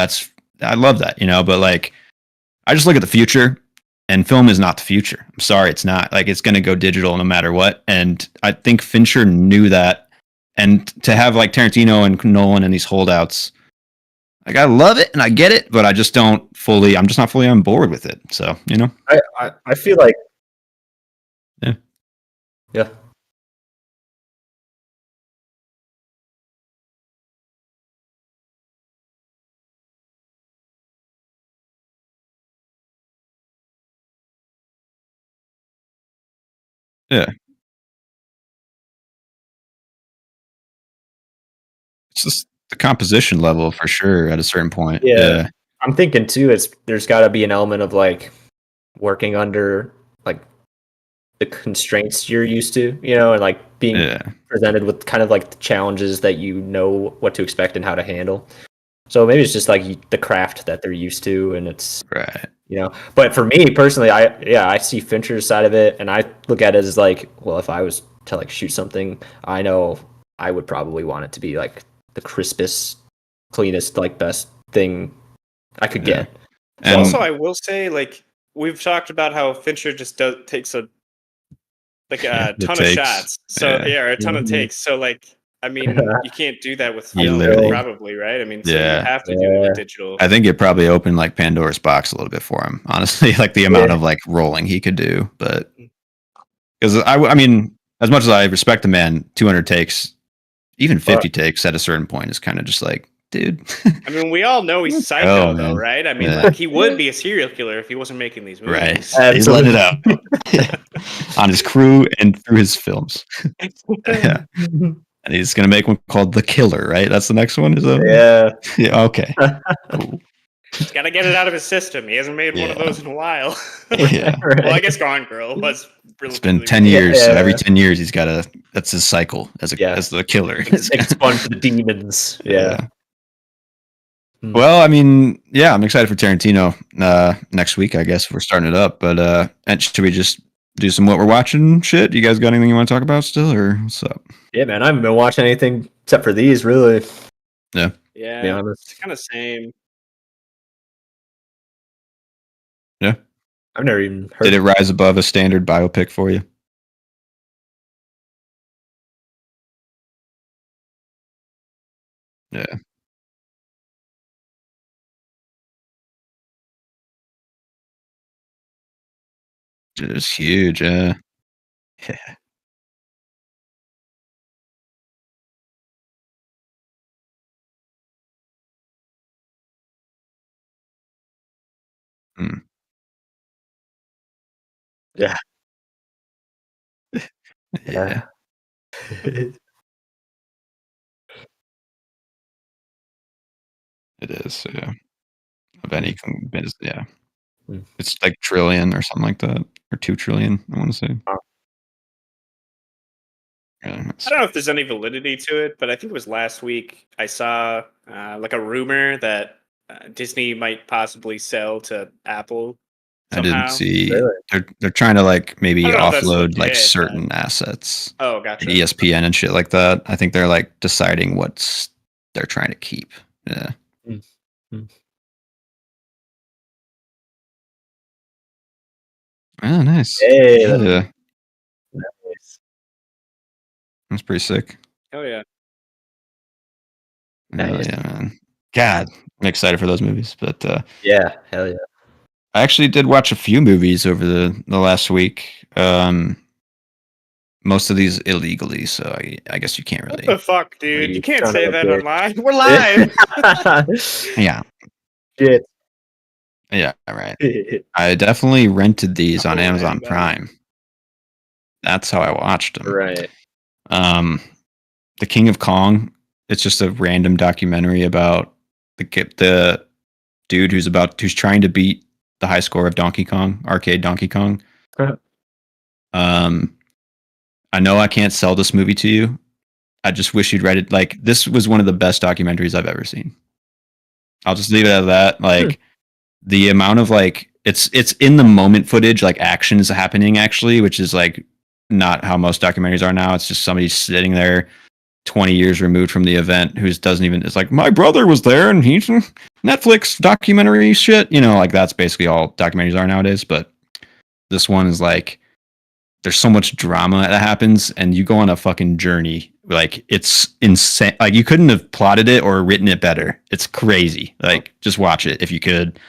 I love that, you know, but like I just look at the future, and film is not the future. I'm sorry, it's not. Like, it's going to go digital no matter what. And I think Fincher knew that. And to have like Tarantino and Nolan and these holdouts, like I love it and I get it, but I just I'm just not fully on board with it. So, you know, I feel like, yeah. Yeah. It's just the composition level for sure at a certain point. Yeah. I'm thinking too, there's got to be an element of like working under like the constraints you're used to, you know, and like being presented with kind of like the challenges that you know what to expect and how to handle. So maybe it's just like the craft that they're used to, and it's right, you know. But for me personally, I see Fincher's side of it, and I look at it as like, well, if I was to like shoot something, I know I would probably want it to be like the crispest, cleanest, like best thing I could get. And also, I will say, like, we've talked about how Fincher just takes a ton of shots. So or a ton of takes. So like, I mean, you can't do that with film, probably, right? I mean, so you have to do it with digital. I think it probably opened like Pandora's box a little bit for him, honestly, like the amount of like rolling he could do. But because I mean, as much as I respect the man, 200 takes, even 50 takes at a certain point is kind of just like, dude. I mean, we all know he's psycho, though, right? I mean, like, he would be a serial killer if he wasn't making these movies. Right. He's letting it out on his crew and through his films. Yeah. And he's going to make one called The Killer, right? That's the next one? Is that yeah, okay. Cool. He's got to get it out of his system. He hasn't made one of those in a while. Well, I guess Gone Girl was really. It's been 10 years, so every 10 years he's got to. That's his cycle as the killer. It's fun for the demons. Yeah. Well, I mean, yeah, I'm excited for Tarantino next week, I guess, if we're starting it up. But and should we just do some what we're watching shit? You guys got anything you want to talk about still, or what's up? Yeah, man, I haven't been watching anything except for these, really. Yeah. Yeah, to be honest. it's kind of same. Yeah. I've never even heard. Did it rise above a standard biopic for you? Yeah. It was huge, yeah. Yeah. Mm. Yeah. Yeah. It is, yeah. Of any yeah. It's like trillion or something like that, or 2 trillion, I want to say. I don't know if there's any validity to it, but I think it was last week I saw like a rumor that Disney might possibly sell to Apple. Somehow. I didn't see. Really? They're trying to like maybe offload like certain assets. Oh, gotcha. Like ESPN and shit like that. I think they're like deciding what's they're trying to keep. Yeah. Mm-hmm. Oh, nice. Hey, Yeah, nice. that's pretty sick. Oh yeah. Nice. Yeah, man. God, I'm excited for those movies. But Yeah, hell yeah. I actually did watch a few movies over the last week. Most of these illegally, so I guess you can't What really. the fuck, dude? You can't son say of a that bitch. online. We're live. Yeah, Shit. yeah, right. I definitely rented these on Alrighty, Amazon buddy. Prime. That's how I watched them. Right. The King of Kong. It's just a random documentary about the dude who's trying to beat the high score of Donkey Kong, arcade Donkey Kong. Um, I know I can't sell this movie to you. I just wish you'd read it. Like, this was one of the best documentaries I've ever seen. I'll just leave it at that. Like, the amount of like it's in the moment footage, like actions happening actually, which is like not how most documentaries are now. It's just somebody sitting there 20 years removed from the event who doesn't even, it's like, my brother was there and he's Netflix documentary shit, like that's basically all documentaries are nowadays. But this one is like, there's so much drama that happens and you go on a fucking journey. Like, it's insane. Like, you couldn't have plotted it or written it better. It's crazy. Like, just watch it if you could.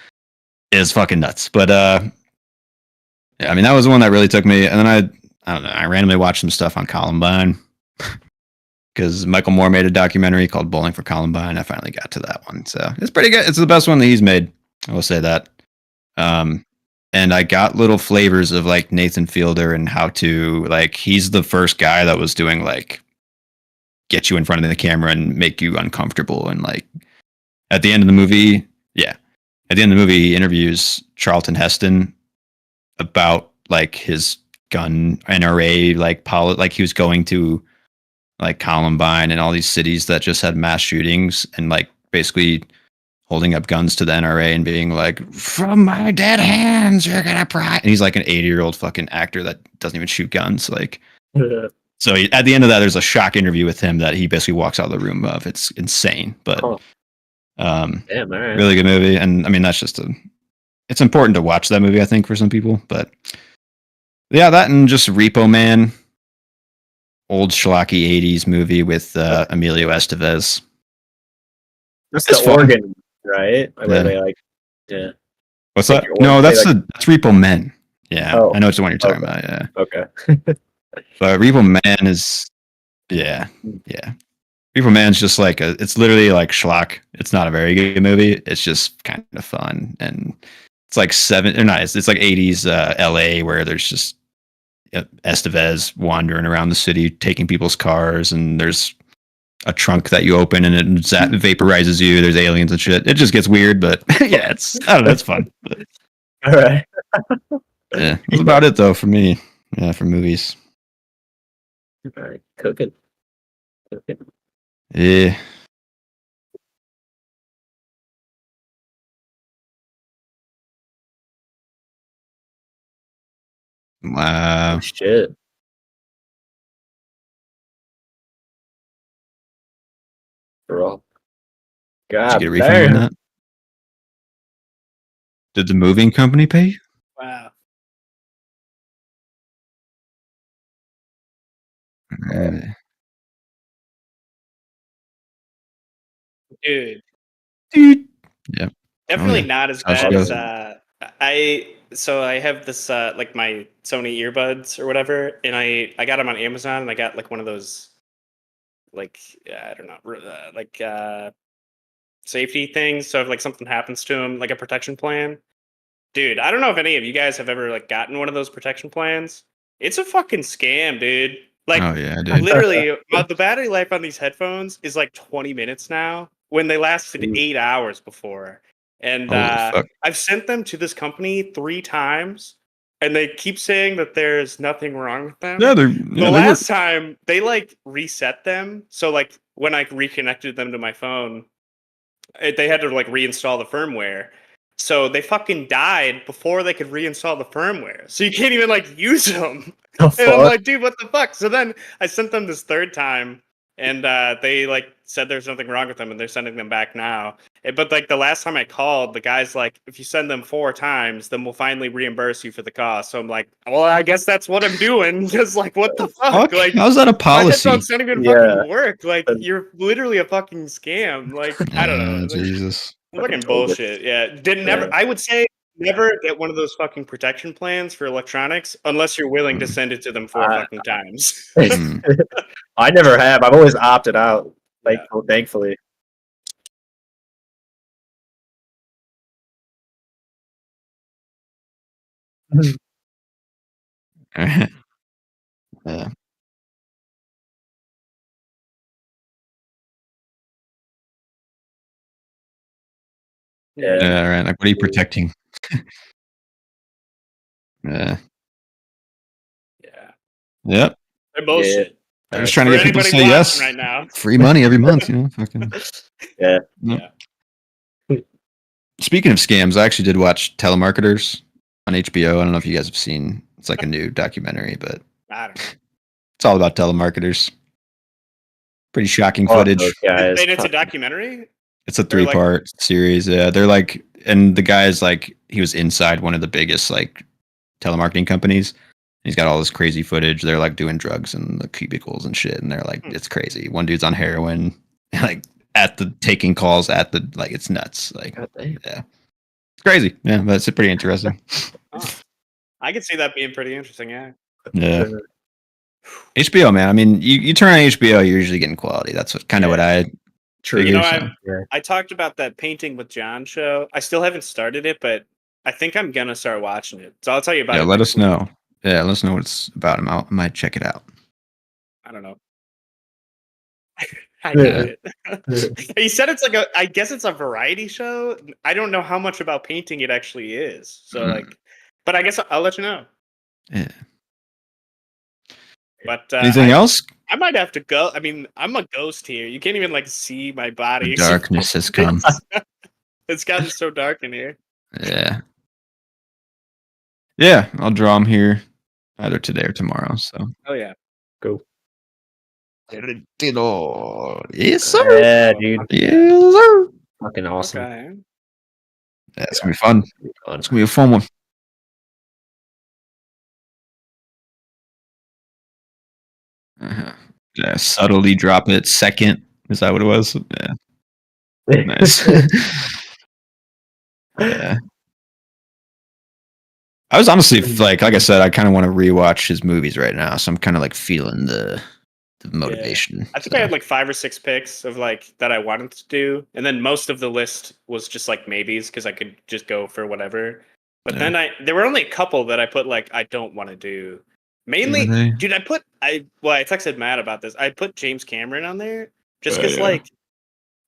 It's fucking nuts. But yeah, I mean, that was the one that really took me. And then I don't know, I randomly watched some stuff on Columbine because Michael Moore made a documentary called Bowling for Columbine. I finally got to that one, so it's pretty good. It's the best one that he's made. I will say that. And I got little flavors of like Nathan Fielder and how to, like, he's the first guy that was doing like get you in front of the camera and make you uncomfortable. And like at the end of the movie, at the end of the movie, he interviews Charlton Heston about like his gun NRA, like he was going to like Columbine and all these cities that just had mass shootings and like basically holding up guns to the NRA and being like, from my dead hands, you're gonna pry. And he's like an 80-year-old fucking actor that doesn't even shoot guns. Like, so at the end of that, there's a shock interview with him that he basically walks out of the room of. It's insane, but Damn, all right. really good movie. And I mean, that's just it's important to watch that movie, I think, for some people. But yeah, that and just Repo Man, old schlocky 80s movie with Emilio Estevez. That's It's the fun. organ, right? Like, where they like, yeah. What's Take that? your No, organ, that's they, like- that's Repo Men. Yeah, Oh, I know it's the one you're talking okay. about. Yeah, Okay. but Repo Man is, yeah. Repo Man's just like it's literally like schlock. It's not a very good movie. It's just kind of fun, and it's like it's like 80s LA where there's just Estevez wandering around the city taking people's cars, and there's a trunk that you open and it vaporizes you. There's aliens and shit. It just gets weird, but yeah, I don't know, it's fun. But, All right. yeah, that's about it though for me. Yeah, for movies. All right. Cooking. Yeah. Wow. Oh, shit. For all. God, Did you get a refund on that? Did the moving company pay you? Wow. Dude. Yeah. Definitely not as bad goes. as I have this like my Sony earbuds or whatever, and I got them on Amazon, and I got like one of those like I don't know like safety things. So if like something happens to them, like a protection plan. Dude, I don't know if any of you guys have ever like gotten one of those protection plans. It's a fucking scam, dude. Like, Oh yeah, dude. literally, the battery life on these headphones is like 20 minutes now when they lasted 8 hours before. And I've sent them to this company 3 times, and they keep saying that there's nothing wrong with them. Yeah, the last time they like reset them, so like when I reconnected them to my phone, they had to like reinstall the firmware. So they fucking died before they could reinstall the firmware. So you can't even like use them. And I'm like, dude, what the fuck? So then I sent them this third time, and they like said there's nothing wrong with them, and they're sending them back now. But like the last time I called, the guy's like, if you send them 4 times, then we'll finally reimburse you for the cost. So I'm like, well, I guess that's what I'm doing. Just like, what the fuck? Like, how's that a policy? That's not even fucking work. Like, you're literally a fucking scam. Like, I don't know. Like, Jesus. Fucking bullshit. Yeah. I would say never get one of those fucking protection plans for electronics unless you're willing to send it to them 4 fucking times. I never have. I've always opted out. Thankfully. Yeah. Yeah, right. Like, what are you protecting? Yeah. Yeah. Yep. They're bullshit. They're just trying to get people to say watching yes. right now. Free money every month, you know. Fucking. Yeah. Speaking of scams, I actually did watch Telemarketers on HBO. I don't know if you guys have seen. It's like a new documentary, but I don't know. it's all about telemarketers. Pretty shocking footage. And it's a documentary? It's a 3-part series. Yeah, they're like, and the guy is like, he was inside one of the biggest like telemarketing companies. He's got all this crazy footage. They're like doing drugs in the cubicles and shit, and they're like, it's crazy. One dude's on heroin, like taking calls at the, like, it's nuts. Like, yeah, it's crazy. Yeah, but it's pretty interesting. I could see that being pretty interesting. Yeah. Yeah. HBO, man. I mean, you turn on HBO, you're usually getting quality. That's kind of what I. True. You know, I talked about that Painting with John show. I still haven't started it, but I think I'm gonna start watching it. So I'll tell you about it. Yeah, let us know. Yeah, let us know what it's about. I might check it out. I don't know. I get it. He said it's like I guess it's a variety show. I don't know how much about painting it actually is. So like, but I guess I'll let you know. Yeah. But anything else? I might have to go. I mean, I'm a ghost here. You can't even like see my body. The darkness has come. It's gotten so dark in here. Yeah. Yeah, I'll draw them here either today or tomorrow. So. Oh yeah. Go. Yes, sir. Yeah, dude. Yes, sir. Fucking awesome. Okay. Yeah, it's gonna be fun. It's gonna be a fun one. Yeah, subtly drop it second. Is that what it was? Yeah. Nice. Yeah. I was honestly like I said, I kind of want to rewatch his movies right now, so I'm kind of like feeling the motivation. I think I had like 5 or 6 picks of like that I wanted to do, and then most of the list was just like maybes because I could just go for whatever. But then there were only a couple that I put like I don't want to do. Mainly, dude, I texted Matt about this. I put James Cameron on there just because like.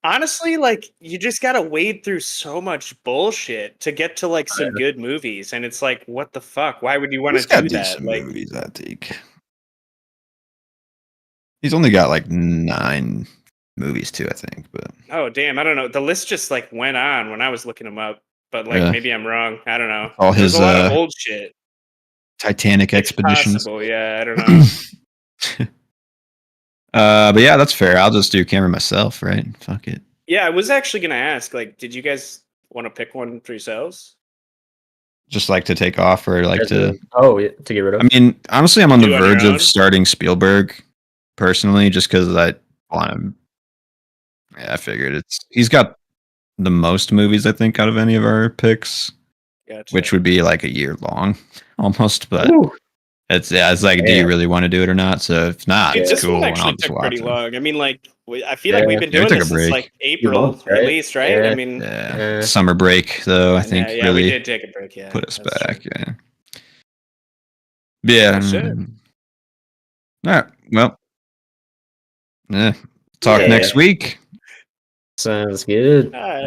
Honestly, like you just gotta wade through so much bullshit to get to like some good movies, and it's like, what the fuck? Why would you want to do that? Some movies, I think. He's only got like 9 movies too, I think. But oh damn, I don't know. The list just like went on when I was looking them up, but like maybe I'm wrong. I don't know. All There's a lot of old shit. Titanic expeditions. Possible, yeah. I don't know. But yeah, that's fair. I'll just do Cameron myself, right? Fuck it. Yeah, I was actually gonna ask, like, did you guys want to pick one for yourselves? Just like to take off or like to get rid of. I mean, honestly, I'm on the verge of starting Spielberg personally, just because I want to. Yeah, I figured he's got the most movies I think out of any of our picks, which would be like a year long almost, but. Ooh. It's like, do you really want to do it or not? So if not, it's this cool. One actually took pretty long. I mean, like, I feel like we've been doing this since like April at least, right? Yeah. I mean, summer break though. I think really we did take a break. Yeah, put us back. True. Yeah. All right. Well. Yeah. Talk next week. Sounds good.